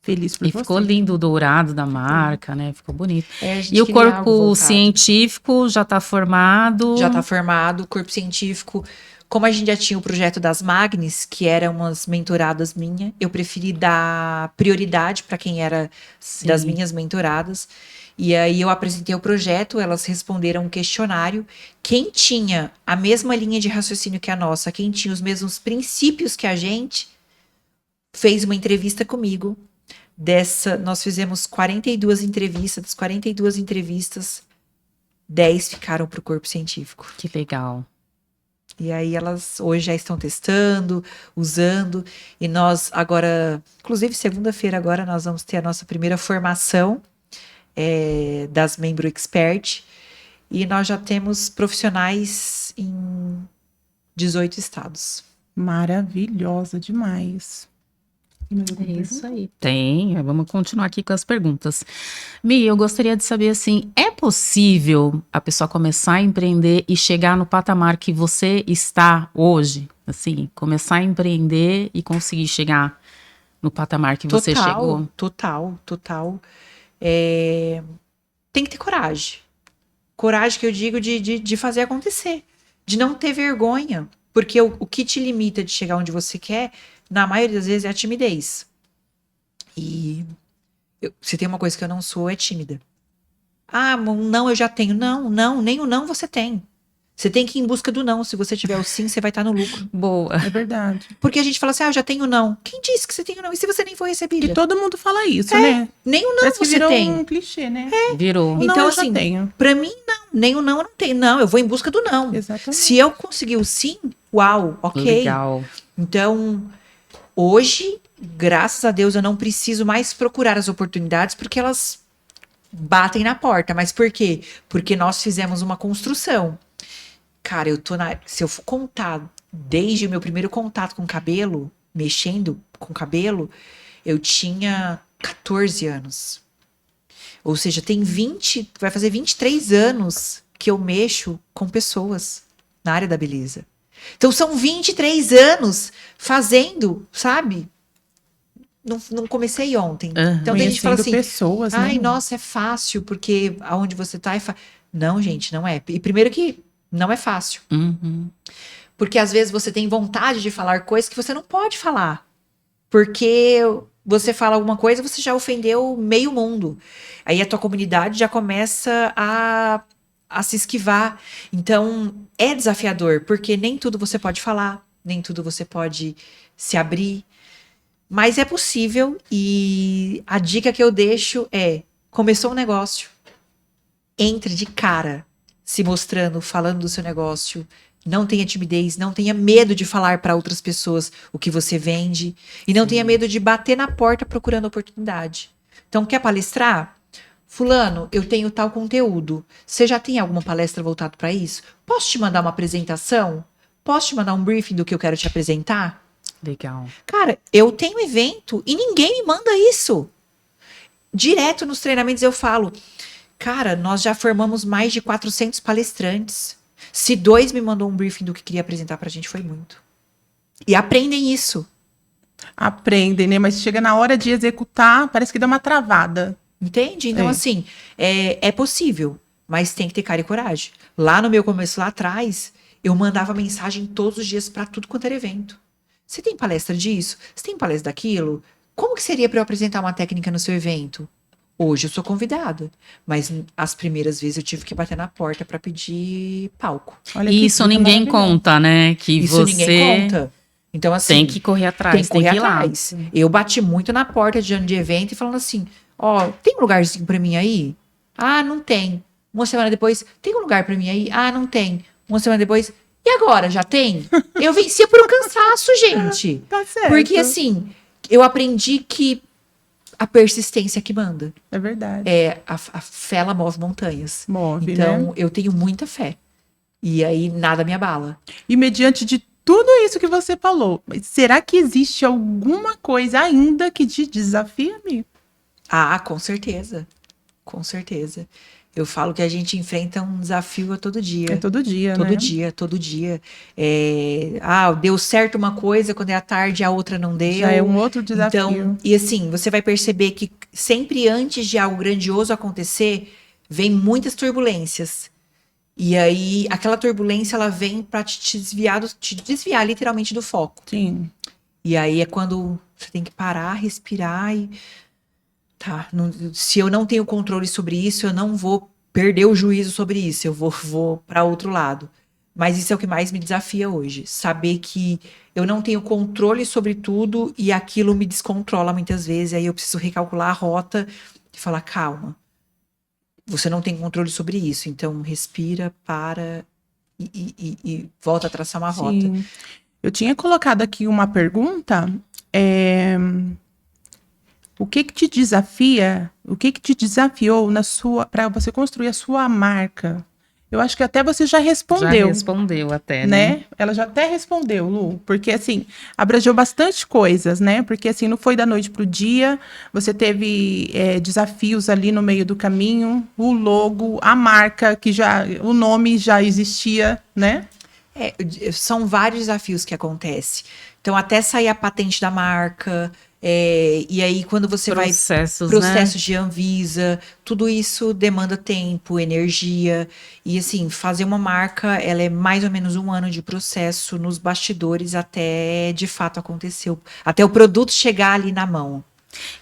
Speaker 2: Feliz por
Speaker 1: E
Speaker 2: você.
Speaker 1: ficou lindo o dourado da marca, né? Ficou bonito.
Speaker 3: A gente
Speaker 1: E o
Speaker 3: queria algo
Speaker 1: corpo
Speaker 3: voltado.
Speaker 1: científico já está formado?
Speaker 3: Já está formado, o corpo científico. Como a gente já tinha o projeto das Magnes, que eram umas mentoradas minhas, eu preferi dar prioridade para quem era
Speaker 1: Sim.
Speaker 3: das minhas mentoradas. E aí eu apresentei o projeto, elas responderam um questionário. Quem tinha a mesma linha de raciocínio que a nossa, quem tinha os mesmos princípios que a gente, fez uma entrevista comigo. Nós fizemos 42 entrevistas, das 42 entrevistas, 10 ficaram para o corpo científico.
Speaker 1: Que legal.
Speaker 3: E aí elas hoje já estão testando, usando, e nós agora, inclusive segunda-feira agora, nós vamos ter a nossa primeira formação das Membro Expert, e nós já temos profissionais em 18 estados.
Speaker 2: Maravilhosa demais.
Speaker 1: É isso aí. Tem, vamos continuar aqui com as perguntas. Mi, eu gostaria de saber assim, é possível a pessoa começar a empreender e chegar no patamar que você está hoje? Assim, começar a empreender e conseguir chegar no patamar que você chegou?
Speaker 3: Total. Tem que ter coragem. Coragem que eu digo de fazer acontecer. De não ter vergonha. Porque o que te limita de chegar onde você quer, na maioria das vezes, é a timidez. E se tem uma coisa que eu não sou, é tímida. Ah, um não eu já tenho. Não, nem o não você tem. Você tem que ir em busca do não. Se você tiver o sim, você vai estar no lucro.
Speaker 1: Boa.
Speaker 2: É verdade.
Speaker 3: Porque a gente fala assim, eu já tenho não. Quem disse que você tem o não? E se você nem for recebida?
Speaker 2: E todo mundo fala isso, né?
Speaker 3: Nem o não
Speaker 2: Parece que
Speaker 3: você
Speaker 2: virou
Speaker 3: tem.
Speaker 2: um clichê, né?
Speaker 1: Virou.
Speaker 2: O não
Speaker 3: Então,
Speaker 2: eu já
Speaker 3: assim,
Speaker 2: tenho.
Speaker 3: Pra mim, não. Nem o não eu não tenho. Não, eu vou em busca do não.
Speaker 2: Exatamente.
Speaker 3: Se eu conseguir o sim, uau, ok.
Speaker 1: Legal.
Speaker 3: Então, hoje, graças a Deus, eu não preciso mais procurar as oportunidades porque elas batem na porta. Mas por quê? Porque nós fizemos uma construção. Cara, se eu for contar desde o meu primeiro contato com cabelo, mexendo com cabelo, eu tinha 14 anos. Ou seja, vai fazer 23 anos que eu mexo com pessoas na área da beleza. Então são 23 anos fazendo, sabe? Não comecei ontem. Então daí a gente fala assim,
Speaker 2: pessoas,
Speaker 3: ai,
Speaker 2: né?
Speaker 3: nossa, é fácil, porque aonde você tá é fácil. Não, gente, não é. E primeiro que não é fácil.
Speaker 1: Uhum.
Speaker 3: Porque às vezes você tem vontade de falar coisas que você não pode falar. Porque você fala alguma coisa, você já ofendeu meio mundo. Aí a tua comunidade já começa a se esquivar. Então, é desafiador, porque nem tudo você pode falar, nem tudo você pode se abrir. Mas é possível e a dica que eu deixo é: começou um negócio, entre de cara, se mostrando, falando do seu negócio. Não tenha timidez, não tenha medo de falar para outras pessoas o que você vende. E não tenha medo de bater na porta procurando oportunidade. Então, quer palestrar? Fulano, eu tenho tal conteúdo. Você já tem alguma palestra voltada para isso? Posso te mandar uma apresentação? Posso te mandar um briefing do que eu quero te apresentar?
Speaker 1: Legal.
Speaker 3: Cara, eu tenho evento e ninguém me manda isso. Direto nos treinamentos eu falo, cara, nós já formamos mais de 400 palestrantes. Se 2 me mandou um briefing do que queria apresentar pra gente, foi muito. E aprendem isso.
Speaker 2: Aprendem, né? Mas chega na hora de executar, parece que dá uma travada.
Speaker 3: Entende? Então, assim, é possível, mas tem que ter cara e coragem. Lá no meu começo, lá atrás, eu mandava mensagem todos os dias pra tudo quanto era evento. Você tem palestra disso? Você tem palestra daquilo? Como que seria pra eu apresentar uma técnica no seu evento? Hoje eu sou convidada, mas as primeiras vezes eu tive que bater na porta para pedir palco.
Speaker 2: Olha
Speaker 1: E isso ninguém conta, né? Que
Speaker 3: Isso
Speaker 1: você
Speaker 3: ninguém conta. Então, assim,
Speaker 1: tem que correr atrás,
Speaker 3: tem que correr
Speaker 1: ir lá.
Speaker 3: atrás. Eu bati muito na porta de ano de evento e falando assim, ó, tem um lugarzinho para mim aí? Ah, não tem. Uma semana depois, tem um lugar para mim aí? Ah, não tem. Uma semana depois, e agora, já tem? Eu vencia por um cansaço, gente.
Speaker 2: Tá certo.
Speaker 3: Porque, assim, eu aprendi que a persistência que manda.
Speaker 2: É verdade.
Speaker 3: A fé, ela move montanhas.
Speaker 2: Move,
Speaker 3: Então,
Speaker 2: né?
Speaker 3: eu tenho muita fé. E aí, nada me abala.
Speaker 2: E mediante de tudo isso que você falou, mas será que existe alguma coisa ainda que te desafia, Mi?
Speaker 3: Ah, com certeza. Com certeza. Eu falo que a gente enfrenta um desafio a todo dia.
Speaker 2: É todo dia,
Speaker 3: Todo
Speaker 2: né?
Speaker 3: dia, todo dia. Deu certo uma coisa, quando é à tarde a outra não deu.
Speaker 2: Já é um outro desafio.
Speaker 3: Então, e assim, você vai perceber que sempre antes de algo grandioso acontecer, vem muitas turbulências. E aí, aquela turbulência, ela vem para te desviar literalmente do foco.
Speaker 2: Sim.
Speaker 3: E aí é quando você tem que parar, respirar e... Tá, se eu não tenho controle sobre isso, eu não vou perder o juízo sobre isso. Eu vou para outro lado. Mas isso é o que mais me desafia hoje. Saber que eu não tenho controle sobre tudo e aquilo me descontrola muitas vezes. Aí eu preciso recalcular a rota e falar, calma. Você não tem controle sobre isso. Então, respira, para e volta a traçar uma rota.
Speaker 2: Sim. Eu tinha colocado aqui uma pergunta. O que te desafia? O que te desafiou para você construir a sua marca? Eu acho que até você já
Speaker 1: Já
Speaker 2: respondeu.
Speaker 1: respondeu até,
Speaker 2: Né? Ela já até respondeu, Lu, porque assim, abrangeu bastante coisas, né? Porque assim, não foi da noite pro dia, você teve desafios ali no meio do caminho, o logo, a marca, o nome já existia, né?
Speaker 3: São vários desafios que acontecem. Então, até sair a patente da marca, e aí quando você vai
Speaker 1: Processos,
Speaker 3: processos de Anvisa, tudo isso demanda tempo, energia. E assim, fazer uma marca, ela é mais ou menos 1 ano de processo nos bastidores até de fato acontecer, até o produto chegar ali na mão.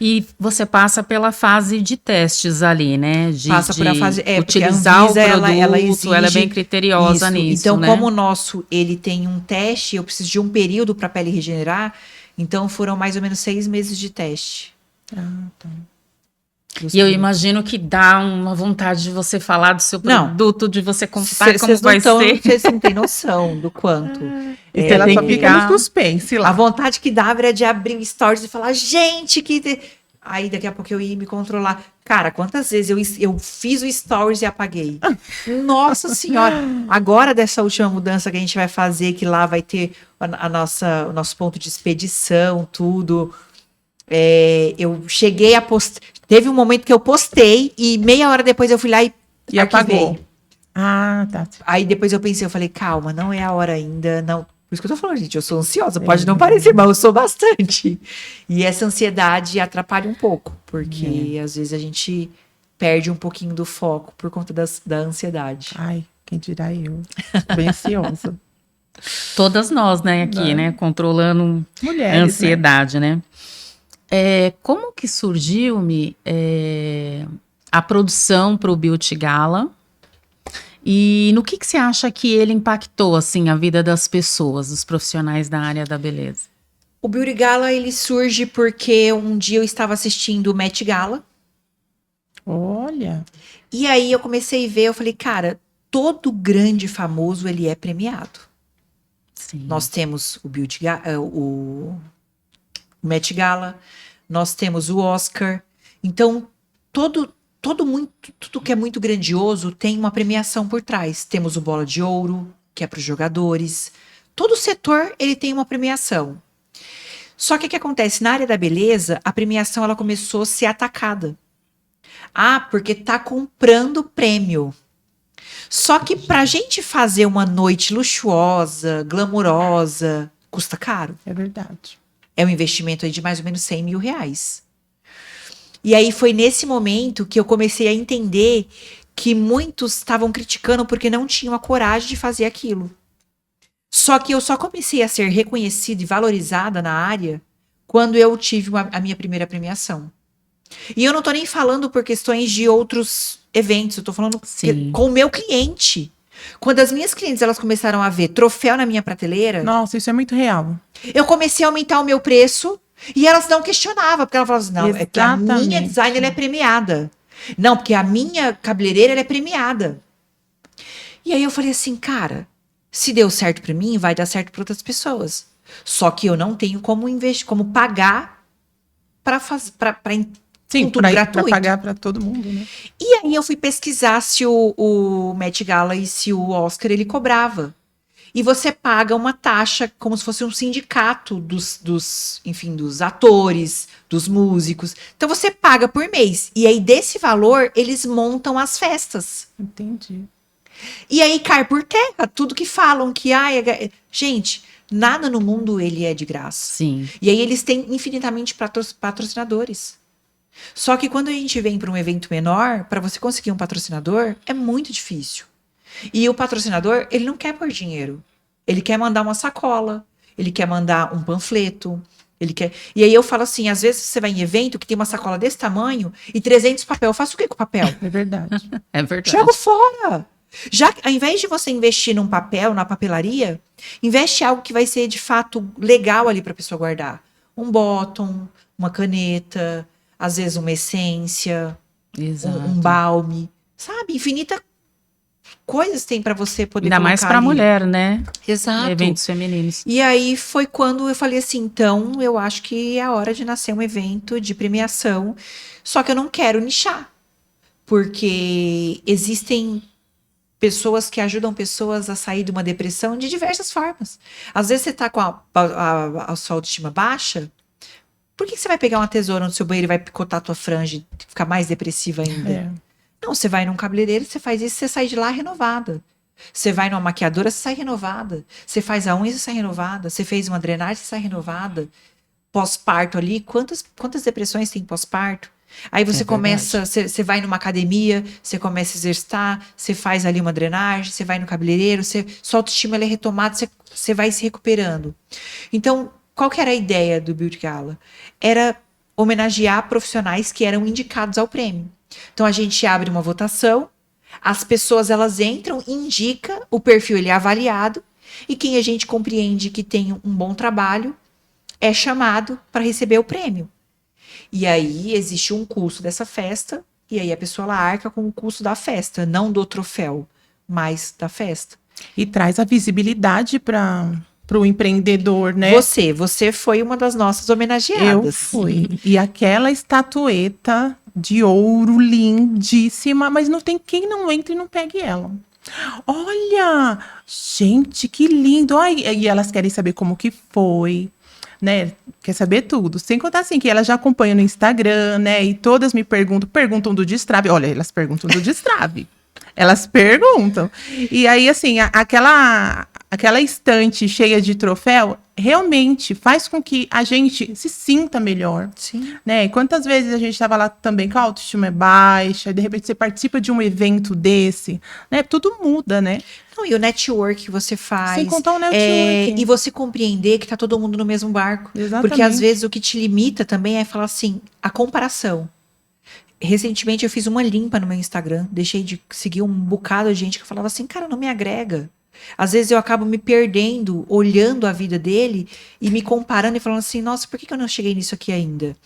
Speaker 1: E você passa pela fase de testes ali, né?
Speaker 3: Passa por a fase. Porque a
Speaker 1: utilizar
Speaker 3: Anvisa,
Speaker 1: o produto,
Speaker 3: ela exige.
Speaker 1: ela é bem criteriosa
Speaker 3: Isso.
Speaker 1: nisso,
Speaker 3: Então,
Speaker 1: né?
Speaker 3: como o nosso, ele tem um teste, eu preciso de um período para a pele regenerar. Então, foram mais ou menos 6 meses de teste.
Speaker 2: Ah, tá.
Speaker 1: E eu imagino que dá uma vontade de você falar do seu
Speaker 3: Não.
Speaker 1: produto, de você contar como
Speaker 3: Vocês
Speaker 1: vai ser.
Speaker 3: Vocês não têm noção do quanto.
Speaker 2: E ela
Speaker 1: tem
Speaker 2: só
Speaker 1: que
Speaker 2: fica no
Speaker 1: ficar-
Speaker 2: suspense
Speaker 3: A
Speaker 2: lá.
Speaker 3: vontade que dava era de abrir stories e falar, gente, Aí daqui a pouco eu ia me controlar. Cara, quantas vezes eu fiz o stories e apaguei? Nossa Senhora! Agora, dessa última mudança que a gente vai fazer, que lá vai ter o nosso ponto de expedição, tudo. Eu cheguei a postar. Teve um momento que eu postei e meia hora depois eu fui lá
Speaker 2: E
Speaker 3: arquivei.
Speaker 2: apagou. Ah, tá.
Speaker 3: Aí depois eu pensei, eu falei, calma, não é a hora ainda, não. Por isso que eu tô falando, gente, eu sou ansiosa, pode não parecer, mas eu sou bastante. E essa ansiedade atrapalha um pouco, porque às vezes a gente perde um pouquinho do foco por conta da ansiedade.
Speaker 2: Ai, quem dirá eu. Bem ansiosa.
Speaker 1: Todas nós, né, aqui, né? Controlando a
Speaker 2: Mulheres, né?
Speaker 1: ansiedade, né? Como que surgiu, Mi, a produção para o Beauty Gala? E no que você acha que ele impactou, assim, a vida das pessoas, dos profissionais da área da beleza?
Speaker 3: O Beauty Gala, ele surge porque um dia eu estava assistindo o Met Gala,
Speaker 2: Olha,
Speaker 3: e aí eu comecei a ver, eu falei, cara, todo grande famoso, ele é premiado.
Speaker 1: Sim.
Speaker 3: Nós temos o o Met Gala, nós temos o Oscar. Então, tudo que é muito grandioso tem uma premiação por trás. Temos o Bola de Ouro, que é para os jogadores. Todo setor ele tem uma premiação. Só que o que acontece? Na área da beleza, a premiação ela começou a ser atacada. Ah, porque tá comprando prêmio. Só que pra gente fazer uma noite luxuosa, glamurosa, custa caro.
Speaker 2: é verdade.
Speaker 3: É um investimento aí de mais ou menos 100 mil reais. E aí foi nesse momento que eu comecei a entender que muitos estavam criticando porque não tinham a coragem de fazer aquilo. Só que eu só comecei a ser reconhecida e valorizada na área quando eu tive a minha primeira premiação. E eu não tô nem falando por questões de outros eventos, eu tô falando
Speaker 1: Sim.
Speaker 3: com o meu cliente. Quando as minhas clientes elas começaram a ver troféu na minha prateleira,
Speaker 2: Nossa, isso é muito real.
Speaker 3: eu comecei a aumentar o meu preço e elas não questionavam, porque elas falavam assim, não, é que a minha
Speaker 2: Exatamente.
Speaker 3: designer ela é premiada. Não, porque a minha cabeleireira ela é premiada. E aí eu falei assim, cara, se deu certo pra mim, vai dar certo para outras pessoas. Só que eu não tenho como investir, como pagar para fazer,
Speaker 2: Sim,
Speaker 3: com tudo
Speaker 2: pra
Speaker 3: gratuito.
Speaker 2: pagar pra todo mundo, né?
Speaker 3: E aí eu fui pesquisar se o Met Gala e se o Oscar ele cobrava. E você paga uma taxa como se fosse um sindicato enfim, dos atores, dos músicos. Então você paga por mês. E aí desse valor eles montam as festas.
Speaker 2: Entendi.
Speaker 3: E aí cai por terra tudo que falam que gente, nada no mundo ele é de graça.
Speaker 1: Sim.
Speaker 3: E aí eles têm infinitamente patrocinadores. Só que quando a gente vem para um evento menor, para você conseguir um patrocinador, é muito difícil. E o patrocinador, ele não quer por dinheiro. Ele quer mandar uma sacola, ele quer mandar um panfleto, ele quer... E aí eu falo assim, às vezes você vai em evento que tem uma sacola desse tamanho e 300 papel. Eu faço o que com o papel?
Speaker 2: É verdade.
Speaker 1: É verdade.
Speaker 3: Jogo fora! Já, ao invés de você investir num papel, na papelaria, investe em algo que vai ser de fato legal ali para a pessoa guardar. Um bottom, uma caneta, às vezes uma essência,
Speaker 1: Exato.
Speaker 3: um balme, sabe? Infinita coisas tem para você poder
Speaker 1: Ainda
Speaker 3: colocar
Speaker 1: mais para
Speaker 3: ali.
Speaker 1: mulher, né?
Speaker 3: Exato.
Speaker 1: Eventos femininos.
Speaker 3: E aí foi quando eu falei assim, então eu acho que é a hora de nascer um evento de premiação, só que eu não quero nichar, porque existem pessoas que ajudam pessoas a sair de uma depressão de diversas formas. Às vezes você tá com a sua autoestima baixa, por que você vai pegar uma tesoura no seu banheiro e vai picotar a tua franja e ficar mais depressiva ainda?
Speaker 2: É.
Speaker 3: Não, você vai num cabeleireiro, você faz isso, você sai de lá renovada. Você vai numa maquiadora, você sai renovada. Você faz a unha, você sai renovada. Você fez uma drenagem, você sai renovada. Pós-parto ali, quantas depressões tem pós-parto? Aí você começa, você vai numa academia, você começa a exercitar, você faz ali uma drenagem, você vai no cabeleireiro, sua autoestima ela é retomada, você vai se recuperando. Então, qual que era a ideia do Beauty Gala? Era homenagear profissionais que eram indicados ao prêmio. Então, a gente abre uma votação, as pessoas elas entram, indica, o perfil ele é avaliado, e quem a gente compreende que tem um bom trabalho é chamado para receber o prêmio. E aí existe um custo dessa festa, e aí a pessoa ela arca com o custo da festa, não do troféu, mas da festa.
Speaker 2: E traz a visibilidade para o empreendedor, né?
Speaker 3: Você foi uma das nossas homenageadas.
Speaker 2: Eu fui. E aquela estatueta de ouro lindíssima, mas não tem quem não entre e não pegue ela. Olha, gente, que lindo. Ai, e elas querem saber como que foi, né? Quer saber tudo. Sem contar assim, que elas já acompanham no Instagram, né? E todas me perguntam do destrave. Olha, elas perguntam do destrave. Elas perguntam. E aí, assim, aquela estante cheia de troféu realmente faz com que a gente se sinta melhor.
Speaker 3: Sim.
Speaker 2: Né? E quantas vezes a gente estava lá também com a autoestima é baixa, e de repente você participa de um evento desse, né? Tudo muda, né?
Speaker 3: Não, e o network que você faz.
Speaker 2: Sem contar o networking.
Speaker 3: E você compreender que tá todo mundo no mesmo barco.
Speaker 2: Exatamente.
Speaker 3: Porque às vezes o que te limita também é falar assim, a comparação. Recentemente eu fiz uma limpa no meu Instagram, deixei de seguir um bocado de gente que falava assim, cara, não me agrega. Às vezes eu acabo me perdendo, olhando a vida dele e me comparando e falando assim, nossa, por que eu não cheguei nisso aqui ainda?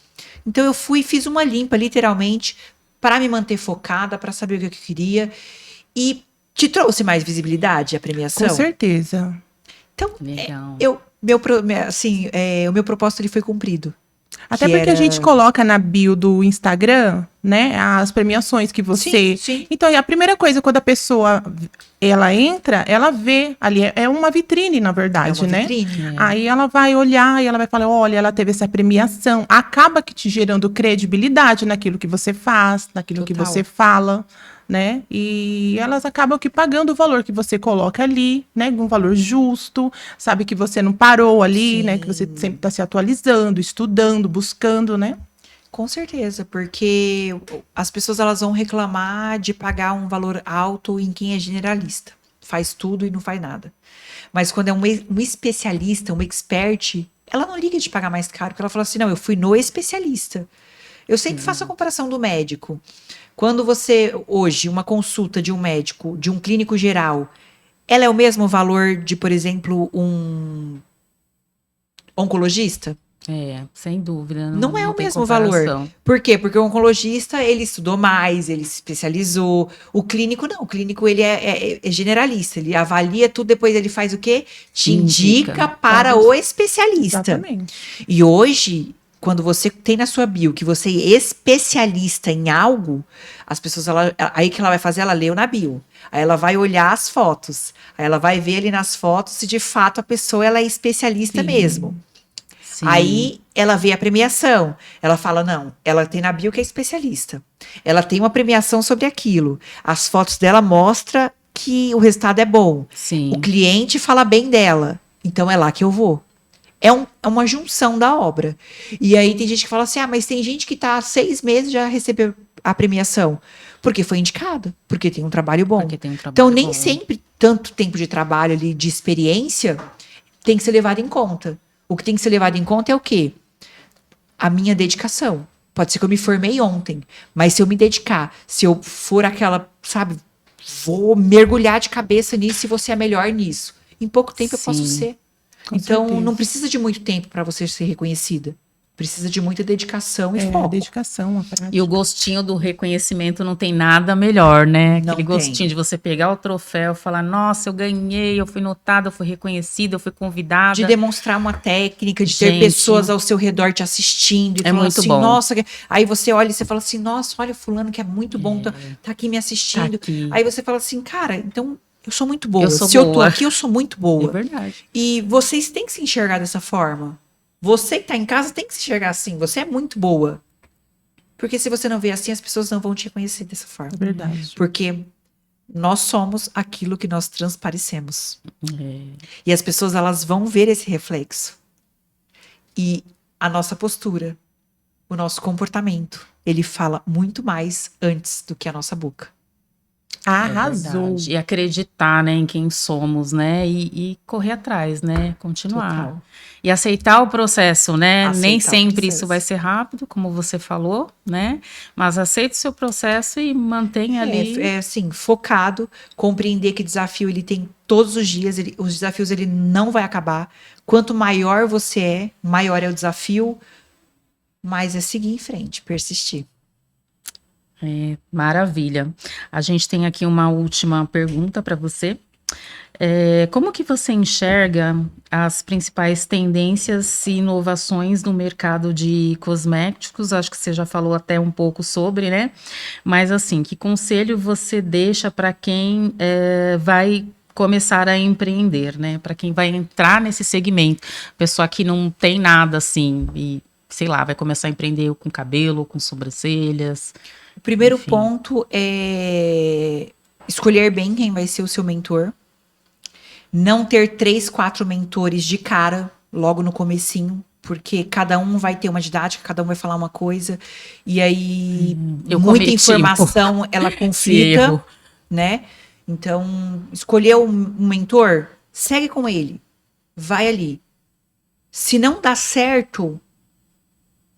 Speaker 3: Então eu fui e fiz uma limpa, literalmente, para me manter focada, para saber o que eu queria. E te trouxe mais visibilidade a premiação?
Speaker 2: Com certeza.
Speaker 3: Então,
Speaker 1: Legal.
Speaker 3: o meu propósito ele foi cumprido.
Speaker 2: Até
Speaker 3: Que
Speaker 2: porque
Speaker 3: era-
Speaker 2: a gente coloca na bio do Instagram, né, as premiações que você...
Speaker 3: Sim.
Speaker 2: Então, e a primeira coisa, quando a pessoa, ela entra, ela vê ali, é uma vitrine, na verdade,
Speaker 3: É uma
Speaker 2: né?
Speaker 3: vitrine.
Speaker 2: Aí ela vai olhar e ela vai falar, olha, ela teve essa premiação. Acaba que te gerando credibilidade naquilo que você faz, naquilo que
Speaker 3: Total.
Speaker 2: você fala, né? E elas acabam que pagando o valor que você coloca ali, né? Um valor justo, sabe que você não parou ali, né? Que você sempre está se atualizando, estudando, buscando, né?
Speaker 3: Com certeza, porque as pessoas elas vão reclamar de pagar um valor alto em quem é generalista. Faz tudo e não faz nada. Mas quando é um especialista, um expert, ela não liga de pagar mais caro, porque ela fala assim, não, eu fui no especialista. Eu sempre faço a comparação do médico. Quando você, hoje, uma consulta de um médico, de um clínico geral, ela é o mesmo valor de, por exemplo, um oncologista?
Speaker 1: É, sem dúvida.
Speaker 3: Não é o
Speaker 1: tem
Speaker 3: mesmo
Speaker 1: comparação.
Speaker 3: valor. Por quê? Porque o oncologista, ele estudou mais, ele se especializou. O clínico, não. O clínico, ele é generalista. Ele avalia tudo, depois ele faz o quê? Te indica para o especialista.
Speaker 2: Exatamente.
Speaker 3: E hoje, quando você tem na sua bio que você é especialista em algo, as pessoas, aí que ela vai fazer, ela leu na bio. Aí ela vai olhar as fotos. Aí ela vai ver ali nas fotos se de fato a pessoa ela é especialista mesmo.
Speaker 1: Sim.
Speaker 3: Aí ela vê a premiação. Ela fala, não, ela tem na bio que é especialista. Ela tem uma premiação sobre aquilo. As fotos dela mostram que o resultado é bom.
Speaker 1: Sim.
Speaker 3: O cliente fala bem dela. Então é lá que eu vou. É uma junção da obra. E aí tem gente que fala assim, mas tem gente que tá há 6 meses já recebeu a premiação. Porque foi indicado. Porque tem um trabalho bom.
Speaker 1: Porque tem um trabalho
Speaker 3: Então nem
Speaker 1: bom.
Speaker 3: sempre tanto tempo de trabalho ali, de experiência, tem que ser levado em conta. O que tem que ser levado em conta é o quê? A minha dedicação. Pode ser que eu me formei ontem, mas se eu me dedicar, se eu for aquela, sabe, vou mergulhar de cabeça nisso e você é melhor nisso. Em pouco tempo eu posso
Speaker 1: Sim.
Speaker 3: ser.
Speaker 2: Com
Speaker 3: Então,
Speaker 2: certeza.
Speaker 3: não precisa de muito tempo para você ser reconhecida. Precisa de muita dedicação e foco.
Speaker 2: Dedicação, a prática.
Speaker 1: E o gostinho do reconhecimento não tem nada melhor, né?
Speaker 3: Não
Speaker 1: Aquele gostinho
Speaker 3: tem.
Speaker 1: de você pegar o troféu e falar, nossa, eu ganhei, eu fui notada, eu fui reconhecida, eu fui convidada.
Speaker 3: De demonstrar uma técnica, de ter
Speaker 1: Gente,
Speaker 3: pessoas ao seu redor te assistindo. E
Speaker 1: é
Speaker 3: falando
Speaker 1: muito
Speaker 3: assim,
Speaker 1: bom.
Speaker 3: nossa... Aí você olha e você fala assim, nossa, olha fulano que é muito bom, tá aqui me
Speaker 1: Tá
Speaker 3: assistindo.
Speaker 1: aqui.
Speaker 3: Aí você fala assim, cara, então eu sou muito boa.
Speaker 1: Eu sou
Speaker 3: Se eu tô
Speaker 1: boa.
Speaker 3: aqui, eu sou muito
Speaker 1: É
Speaker 3: boa.
Speaker 1: verdade.
Speaker 3: E vocês têm que se enxergar dessa forma. Você que tá em casa tem que se enxergar assim. Você é muito boa. Porque se você não vê assim, as pessoas não vão te reconhecer dessa forma.
Speaker 2: É verdade.
Speaker 3: Porque nós somos aquilo que nós transparecemos.
Speaker 1: É.
Speaker 3: E as pessoas, elas vão ver esse reflexo. E a nossa postura, o nosso comportamento, ele fala muito mais antes do que a nossa boca.
Speaker 2: Arrasou.
Speaker 1: Verdade. E acreditar, né, em quem somos, né? E correr atrás, né? Continuar.
Speaker 3: Total.
Speaker 1: E aceitar o processo, né?
Speaker 3: Aceitar
Speaker 1: Nem
Speaker 3: o
Speaker 1: sempre
Speaker 3: processo.
Speaker 1: isso vai ser rápido, como você falou, né? Mas aceite o seu processo e mantenha ali.
Speaker 3: É assim, focado, compreender que desafio ele tem todos os dias, os desafios ele não vai acabar. Quanto maior você é, maior é o desafio, mais é seguir em frente, persistir.
Speaker 1: Maravilha. A gente tem aqui uma última pergunta para você. Como que você enxerga as principais tendências e inovações no mercado de cosméticos? Acho que você já falou até um pouco sobre, né? Mas assim, que conselho você deixa para quem vai começar a empreender, né? Para quem vai entrar nesse segmento, pessoa que não tem nada assim e sei lá, vai começar a empreender com cabelo, com sobrancelhas.
Speaker 3: O primeiro
Speaker 1: Enfim.
Speaker 3: ponto é escolher bem quem vai ser o seu mentor. Não ter 3, 4 mentores de cara, logo no comecinho, porque cada um vai ter uma didática, cada um vai falar uma coisa, e aí
Speaker 1: eu
Speaker 3: muita
Speaker 1: cometi
Speaker 3: informação, ela
Speaker 1: Esse
Speaker 3: conflita,
Speaker 1: erro.
Speaker 3: né? Então, escolher um mentor, segue com ele, vai ali. Se não dá certo,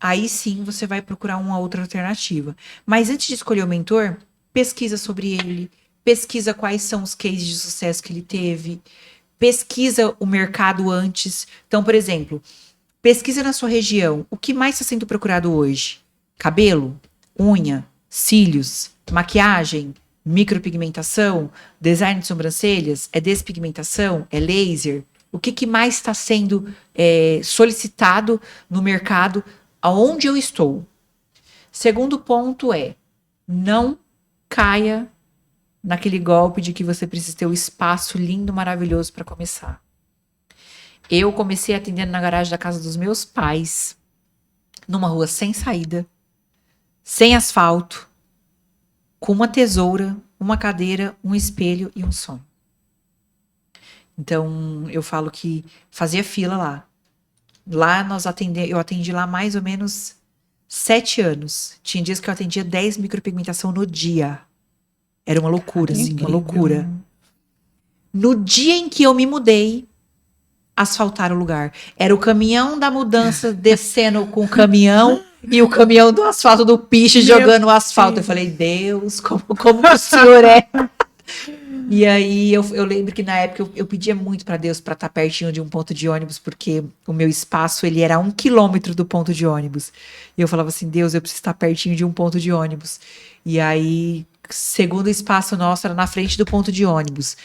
Speaker 3: aí sim você vai procurar uma outra alternativa. Mas antes de escolher o mentor, pesquisa sobre ele, pesquisa quais são os cases de sucesso que ele teve, pesquisa o mercado antes. Então, por exemplo, pesquisa na sua região. O que mais está sendo procurado hoje? Cabelo, unha, cílios, maquiagem, micropigmentação, design de sobrancelhas, é despigmentação, é laser? O que mais está sendo solicitado no mercado aonde eu estou? Segundo ponto é, não caia naquele golpe de que você precisa ter o espaço lindo, maravilhoso para começar. Eu comecei atendendo na garagem da casa dos meus pais, numa rua sem saída, sem asfalto, com uma tesoura, uma cadeira, um espelho e um sonho. Então, eu falo que fazia fila lá. Lá eu atendi lá mais ou menos 7 anos. Tinha dias que eu atendia 10 micropigmentação no dia. Era uma loucura, assim, uma loucura. No dia em que eu me mudei, asfaltaram o lugar. Era o caminhão da mudança descendo com o caminhão e o caminhão do asfalto do piche jogando o asfalto. Eu falei, Deus, como que o senhor é? E aí eu lembro que na época eu pedia muito para Deus para estar pertinho de um ponto de ônibus, porque o meu espaço ele era 1 quilômetro do ponto de ônibus. E eu falava assim, Deus, eu preciso estar pertinho de um ponto de ônibus. E aí, segundo espaço nosso, era na frente do ponto de ônibus.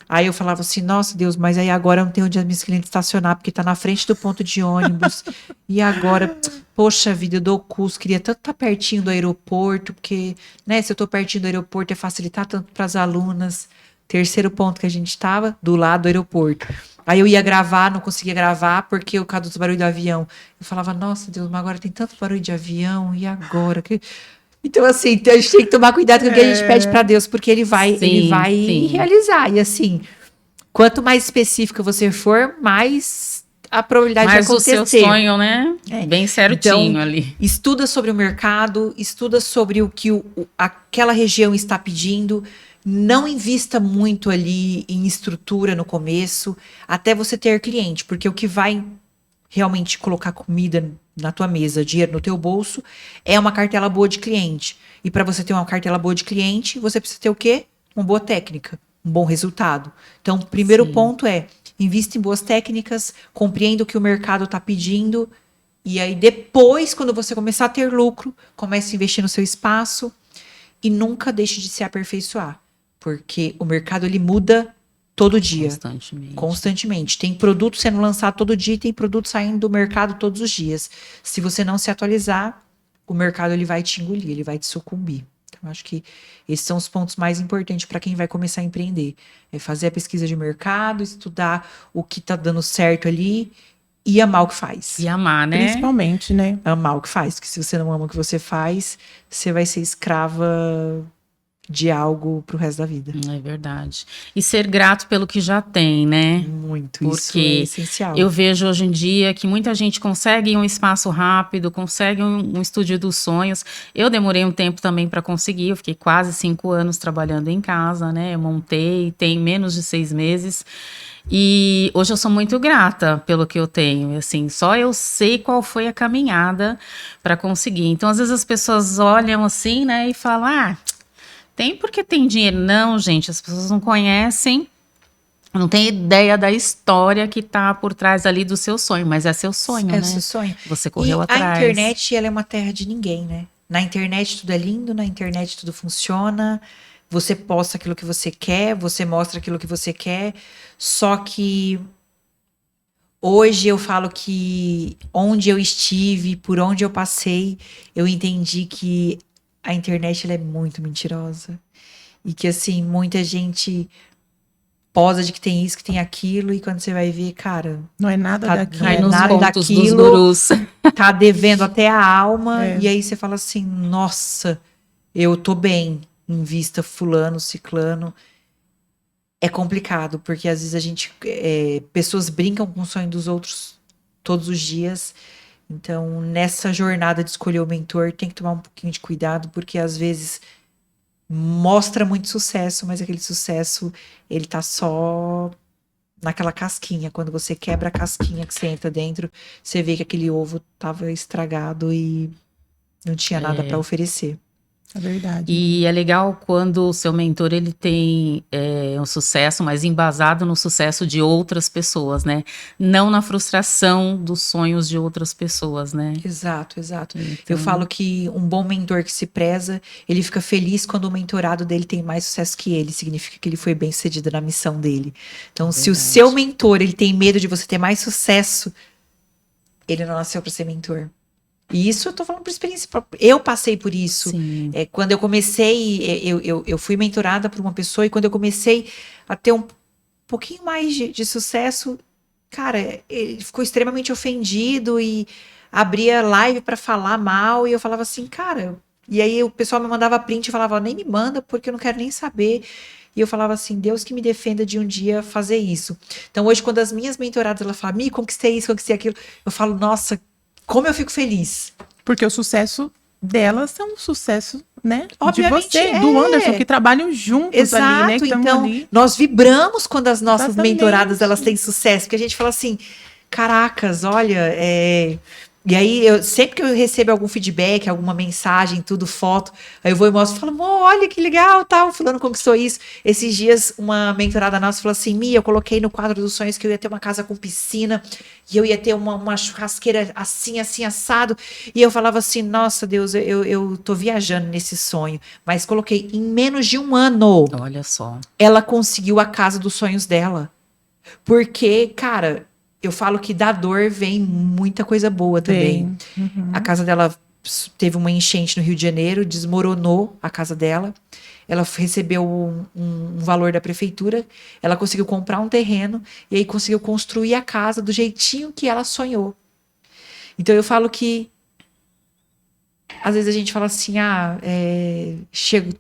Speaker 3: Aí eu falava assim, nossa Deus, mas aí agora eu não tenho onde as minhas clientes estacionar, porque tá na frente do ponto de ônibus. E agora, poxa vida, eu dou curso, queria tanto estar pertinho do aeroporto, porque, né, se eu tô pertinho do aeroporto é facilitar tanto para as alunas. Terceiro ponto que a gente estava, do lado do aeroporto. Aí eu ia gravar, não conseguia gravar, porque o causa do barulho do avião. Eu falava, nossa Deus, mas agora tem tanto barulho de avião, e agora? Então, assim, a gente tem que tomar cuidado com o que a gente pede para Deus, porque ele vai
Speaker 1: Sim.
Speaker 3: realizar. E assim, quanto mais específica você for, mais a probabilidade de
Speaker 1: Mas o
Speaker 3: acontecer.
Speaker 1: seu sonho, né? Bem certinho
Speaker 3: Então,
Speaker 1: ali.
Speaker 3: Estuda sobre o mercado, estuda sobre o que aquela região está pedindo. Não invista muito ali em estrutura no começo, até você ter cliente, porque o que vai realmente colocar comida na tua mesa, dinheiro no teu bolso, é uma cartela boa de cliente. E para você ter uma cartela boa de cliente, você precisa ter o quê? Uma boa técnica, um bom resultado. Então, o primeiro ponto é, invista em boas técnicas, compreenda o que o mercado está pedindo E aí depois, quando você começar a ter lucro, comece a investir no seu espaço e nunca deixe de se aperfeiçoar. Porque o mercado, ele muda todo dia. Constantemente. Tem produto sendo lançado todo dia e tem produto saindo do mercado todos os dias. Se você não se atualizar, o mercado ele vai te engolir, ele vai te sucumbir. Então, acho que esses são os pontos mais importantes para quem vai começar a empreender. É fazer a pesquisa de mercado, estudar o que está dando certo ali e amar o que faz.
Speaker 1: E amar, né?
Speaker 2: Principalmente, né?
Speaker 3: Amar o que faz. Porque se você não ama o que você faz, você vai ser escrava de algo pro resto da vida.
Speaker 1: É verdade. E ser grato pelo que já tem, né?
Speaker 3: Muito, isso é
Speaker 1: Porque
Speaker 3: essencial.
Speaker 1: eu vejo hoje em dia que muita gente consegue um espaço rápido, consegue um estúdio dos sonhos. Eu demorei um tempo também para conseguir, eu fiquei quase 5 anos trabalhando em casa, né? Eu montei, tem menos de 6 meses. E hoje eu sou muito grata pelo que eu tenho, assim, só eu sei qual foi a caminhada para conseguir. Então, às vezes as pessoas olham assim, né, e falam, ah, tem porque tem dinheiro. Não, gente, as pessoas não conhecem, não tem ideia da história que tá por trás ali do seu sonho, mas é seu sonho, né?
Speaker 3: É seu sonho.
Speaker 1: Você correu atrás.
Speaker 3: A internet, ela é uma terra de ninguém, né? Na internet tudo é lindo, na internet tudo funciona. Você posta aquilo que você quer, você mostra aquilo que você quer. Só que hoje eu falo que onde eu estive, por onde eu passei, eu entendi que a internet ela é muito mentirosa. E que, assim, muita gente posa de que tem isso, que tem aquilo, e quando você vai ver, cara,
Speaker 2: Não é nada daquilo.
Speaker 1: Cai nos
Speaker 3: nada
Speaker 1: contos dos
Speaker 3: daquilo.
Speaker 1: gurus.
Speaker 3: Tá devendo até a alma,
Speaker 2: É.
Speaker 3: e aí você fala assim, nossa, eu tô bem, em vista fulano, ciclano. É complicado, porque às vezes a gente, pessoas brincam com o sonho dos outros todos os dias. Então, nessa jornada de escolher o mentor, tem que tomar um pouquinho de cuidado, porque às vezes mostra muito sucesso, mas aquele sucesso, ele tá só naquela casquinha. Quando você quebra a casquinha que você entra dentro, você vê que aquele ovo tava estragado e não tinha nada para oferecer.
Speaker 2: É verdade.
Speaker 1: E é legal quando o seu mentor ele tem um sucesso, mas embasado no sucesso de outras pessoas, né? Não na frustração dos sonhos de outras pessoas, né?
Speaker 3: Exato, exato.
Speaker 1: Então,
Speaker 3: Eu falo que um bom mentor que se preza, ele fica feliz quando o mentorado dele tem mais sucesso que ele. Significa que ele foi bem sucedido na missão dele. Então, se o seu mentor ele tem medo de você ter mais sucesso, ele não nasceu para ser mentor. E isso eu tô falando por experiência própria. Eu passei por isso. Quando eu comecei, eu fui mentorada por uma pessoa, e quando eu comecei a ter um pouquinho mais de sucesso, cara, ele ficou extremamente ofendido e abria live para falar mal, e eu falava assim, cara. E aí o pessoal me mandava print e falava, nem me manda, porque eu não quero nem saber. E eu falava assim, Deus que me defenda de um dia fazer isso. Então hoje, quando as minhas mentoradas, ela falam, me conquistei isso, conquistei aquilo, eu falo, nossa, como eu fico feliz.
Speaker 2: Porque o sucesso delas é um sucesso, né?
Speaker 3: Obviamente
Speaker 2: de você, do Anderson, que trabalham juntos.
Speaker 3: Exato,
Speaker 2: ali, né? Que
Speaker 3: então
Speaker 2: ali.
Speaker 3: nós vibramos quando as nossas
Speaker 2: Exatamente.
Speaker 3: mentoradas elas têm sucesso, porque a gente fala assim, caracas, olha, e aí sempre que eu recebo algum feedback, alguma mensagem, tudo, foto, aí eu vou e mostro e falo, olha que legal, tal, fulano conquistou isso. Esses dias uma mentorada nossa falou assim, Mia, eu coloquei no quadro dos sonhos que eu ia ter uma casa com piscina, e eu ia ter uma churrasqueira assim, assim, assado, e eu falava assim, nossa Deus, eu tô viajando nesse sonho, mas coloquei em menos de um ano.
Speaker 1: Olha só.
Speaker 3: Ela conseguiu a casa dos sonhos dela. Porque, cara, eu falo que da dor vem muita coisa boa também. A casa dela teve uma enchente no Rio de Janeiro, desmoronou a casa dela. Ela recebeu um valor da prefeitura, ela conseguiu comprar um terreno e aí conseguiu construir a casa do jeitinho que ela sonhou. Então eu falo que às vezes a gente fala assim,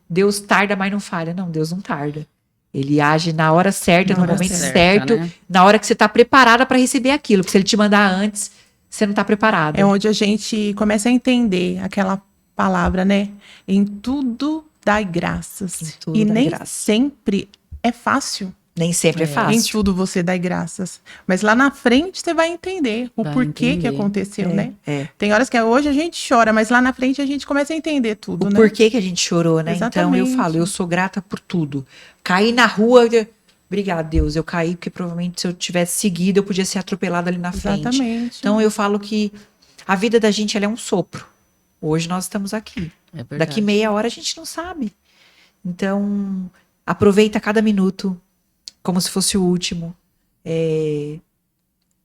Speaker 3: Deus tarda, mas não falha. Não, Deus não tarda. Ele age na hora certa, no momento certo, né? Na hora que você está preparada para receber aquilo. Porque se ele te mandar antes, você não está preparada.
Speaker 2: É onde a gente começa a entender aquela palavra, né? Em tudo dai graças. E nem sempre é fácil.
Speaker 3: Nem sempre é fácil.
Speaker 2: Em tudo você dá graças. Mas lá na frente você vai entender o porquê que aconteceu, né? Tem horas que hoje a gente chora, mas lá na frente a gente começa a entender tudo, né?
Speaker 3: O porquê que a gente chorou, né?
Speaker 2: Exatamente.
Speaker 3: Então eu falo, eu sou grata por tudo. Caí na rua, obrigada, Deus. Eu caí porque provavelmente se eu tivesse seguido, eu podia ser atropelada ali na frente.
Speaker 2: Exatamente.
Speaker 3: Então eu falo que A vida da gente, ela é um sopro. Hoje nós estamos aqui.
Speaker 1: É verdade.
Speaker 3: Daqui meia hora a gente não sabe. Então, aproveita cada minuto como se fosse o último.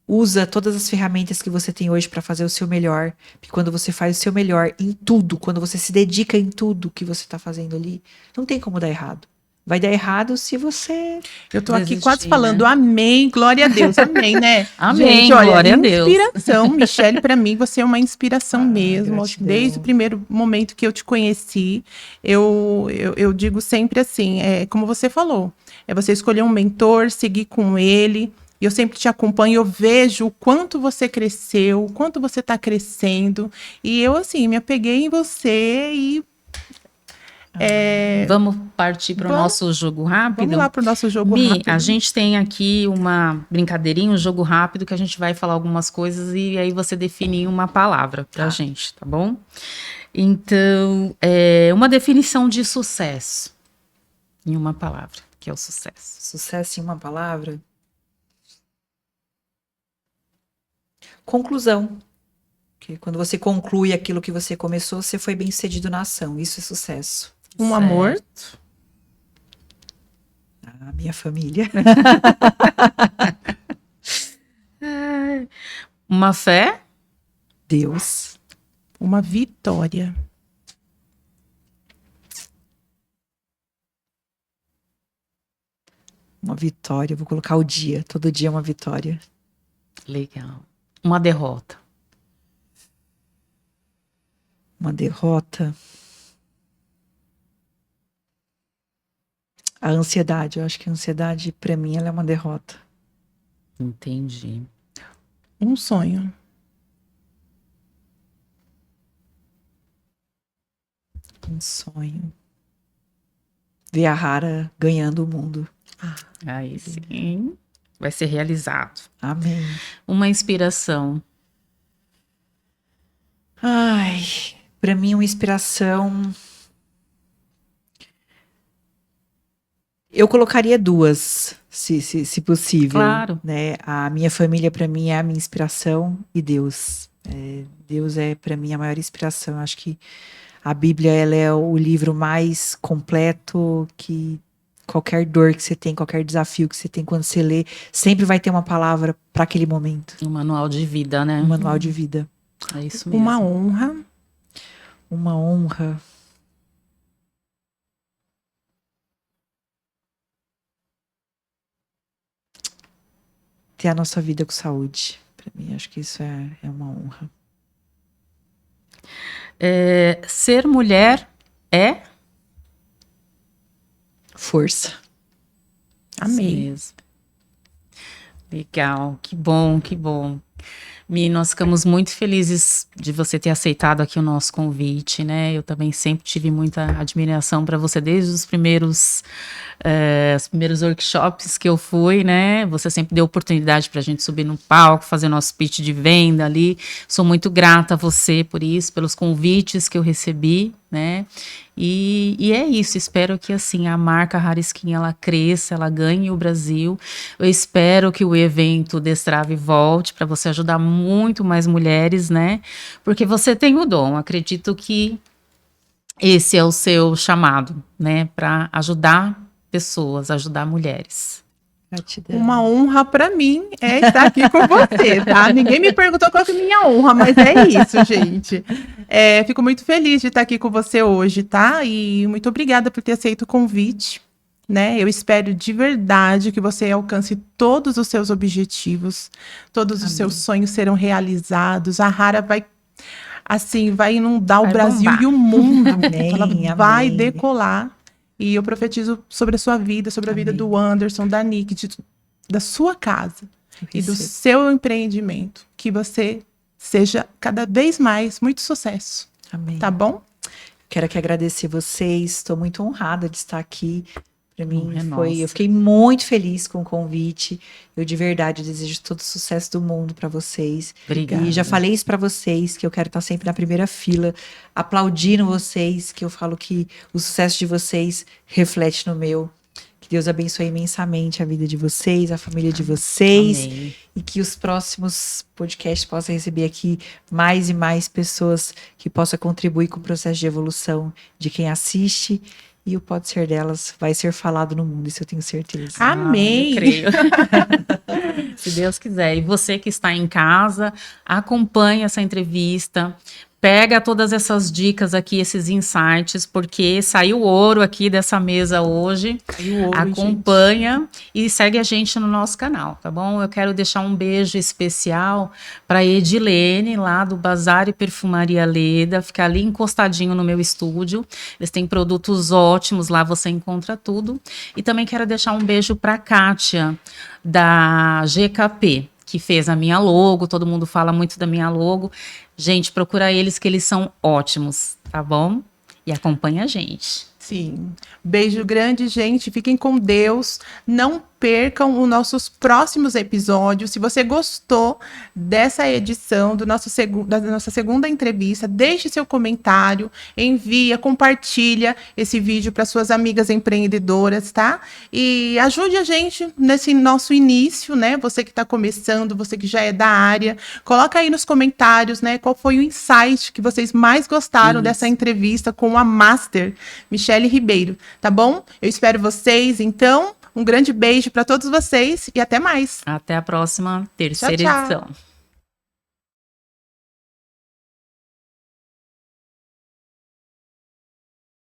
Speaker 3: Usa todas as ferramentas que você tem hoje para fazer o seu melhor. Porque quando você faz o seu melhor em tudo, quando você se dedica em tudo que você está fazendo ali, não tem como dar errado. Vai dar errado se você...
Speaker 2: Eu tô aqui
Speaker 1: Desistir,
Speaker 2: quase falando
Speaker 1: né?
Speaker 2: amém, glória a Deus, amém, né?
Speaker 1: Amém,
Speaker 2: Gente, olha,
Speaker 1: glória a Deus.
Speaker 2: inspiração, Michele, para mim você é uma inspiração mesmo.
Speaker 3: gratidão.
Speaker 2: Desde o primeiro momento que eu te conheci, eu digo sempre assim, como você falou, você escolher um mentor, seguir com ele. E eu sempre te acompanho, eu vejo o quanto você cresceu, o quanto você está crescendo. E eu, assim, me apeguei em você e...
Speaker 1: Vamos partir para o nosso jogo rápido?
Speaker 2: Vamos lá para o nosso jogo
Speaker 1: Mi,
Speaker 2: rápido.
Speaker 1: a gente tem aqui uma brincadeirinha, um jogo rápido, que a gente vai falar algumas coisas e aí você define uma palavra pra gente, tá bom? Então, uma definição de sucesso em uma palavra, que é o sucesso.
Speaker 3: Sucesso em uma palavra? Conclusão. Porque quando você conclui aquilo que você começou, você foi bem-sucedido na ação. Isso é sucesso.
Speaker 2: Um amor.
Speaker 3: A minha família.
Speaker 1: Uma fé,
Speaker 3: Deus.
Speaker 2: Uma vitória.
Speaker 3: Uma vitória. Vou colocar o dia. Todo dia é uma vitória.
Speaker 1: legal. Uma derrota,
Speaker 3: Uma derrota. A ansiedade. Eu acho que a ansiedade, pra mim, ela é uma derrota.
Speaker 1: entendi.
Speaker 2: Um sonho.
Speaker 3: Um sonho. Ver a Rara ganhando o mundo.
Speaker 1: Aí sim, vai ser realizado.
Speaker 3: Amém.
Speaker 1: Uma inspiração,
Speaker 3: Ai, pra mim uma inspiração. Eu colocaria duas, se possível.
Speaker 1: Claro.
Speaker 3: Né? A minha família pra mim é a minha inspiração e Deus. Deus é pra mim a maior inspiração. Eu acho que a Bíblia ela é o livro mais completo que qualquer dor que você tem, qualquer desafio que você tem quando você lê, sempre vai ter uma palavra pra aquele momento.
Speaker 1: um manual de vida, né?
Speaker 3: Um manual de vida.
Speaker 1: É isso mesmo.
Speaker 2: Uma honra.
Speaker 3: Uma honra. Ter a nossa vida com saúde. Pra mim, acho que isso é uma honra.
Speaker 1: Ser mulher é?
Speaker 3: Força.
Speaker 2: Amei.
Speaker 1: Isso mesmo. Legal, que bom, que bom. Mi, nós ficamos muito felizes de você ter aceitado aqui o nosso convite, né? Eu também sempre tive muita admiração para você desde os primeiros workshops que eu fui, né? Você sempre deu oportunidade para a gente subir no palco, fazer nosso pitch de venda ali. Sou muito grata a você por isso, pelos convites que eu recebi, né? E é isso, espero que assim a marca Rara Skin ela cresça, ela ganhe o Brasil. Eu espero que o evento Destrave volte para você ajudar muito mais mulheres, né? Porque você tem o dom, acredito que esse é o seu chamado, né? Para ajudar pessoas, ajudar mulheres.
Speaker 3: Gratidão.
Speaker 2: Uma honra para mim estar aqui com você, tá? Ninguém me perguntou qual que é a minha honra, mas é isso, gente. Fico muito feliz de estar aqui com você hoje, tá? E muito obrigada por ter aceito o convite, né? Eu espero de verdade que você alcance todos os seus objetivos, todos os seus sonhos serão realizados. A Rara vai inundar o Brasil
Speaker 1: bombar.
Speaker 2: e o mundo.
Speaker 3: Amém,
Speaker 2: Ela vai
Speaker 3: amém.
Speaker 2: decolar. E eu profetizo sobre a sua vida, sobre a vida do Anderson, da Nick, da sua casa e do seu empreendimento. Que você seja cada vez mais muito sucesso.
Speaker 3: Amém.
Speaker 2: Tá bom?
Speaker 3: Quero aqui agradecer vocês. Estou muito honrada de estar aqui. Para mim
Speaker 1: Honra é nossa.
Speaker 3: eu fiquei muito feliz com o convite. Eu de verdade desejo todo o sucesso do mundo para vocês.
Speaker 1: Obrigada.
Speaker 3: E já falei isso para vocês que eu quero estar sempre na primeira fila, aplaudindo vocês, que eu falo que o sucesso de vocês reflete no meu. Que Deus abençoe imensamente a vida de vocês, a família de vocês.
Speaker 1: Amém.
Speaker 3: E que os próximos podcasts possam receber aqui mais e mais pessoas que possam contribuir com o processo de evolução de quem assiste. E o Pode Ser Delas vai ser falado no mundo, isso eu tenho certeza.
Speaker 2: Amém!
Speaker 1: Eu creio. Se Deus quiser. E você que está em casa, acompanhe essa entrevista. Pega todas essas dicas aqui, esses insights, porque saiu ouro aqui dessa mesa hoje.
Speaker 2: Saiu ouro,
Speaker 1: acompanha e segue a gente no nosso canal, tá bom? Eu quero deixar um beijo especial para Edilene, lá do Bazar e Perfumaria Leda, fica ali encostadinho no meu estúdio. Eles têm produtos ótimos, lá você encontra tudo. E também quero deixar um beijo para Kátia, da GKP, que fez a minha logo, todo mundo fala muito da minha logo. Gente, procura eles que eles são ótimos, tá bom? E acompanha a gente.
Speaker 2: Sim. Beijo grande, gente. Fiquem com Deus. Não percam os nossos próximos episódios. Se você gostou dessa edição da nossa segunda entrevista, deixe seu comentário, envia, compartilha esse vídeo para suas amigas empreendedoras, tá? E ajude a gente nesse nosso início, né? Você que está começando, você que já é da área, coloca aí nos comentários, né? Qual foi o insight que vocês mais gostaram dessa entrevista com a Master Michelle Ribeiro, tá bom? Eu espero vocês, então. Um grande beijo para todos vocês e até mais.
Speaker 1: Até a próxima terceira
Speaker 2: Tchau, tchau.
Speaker 1: edição.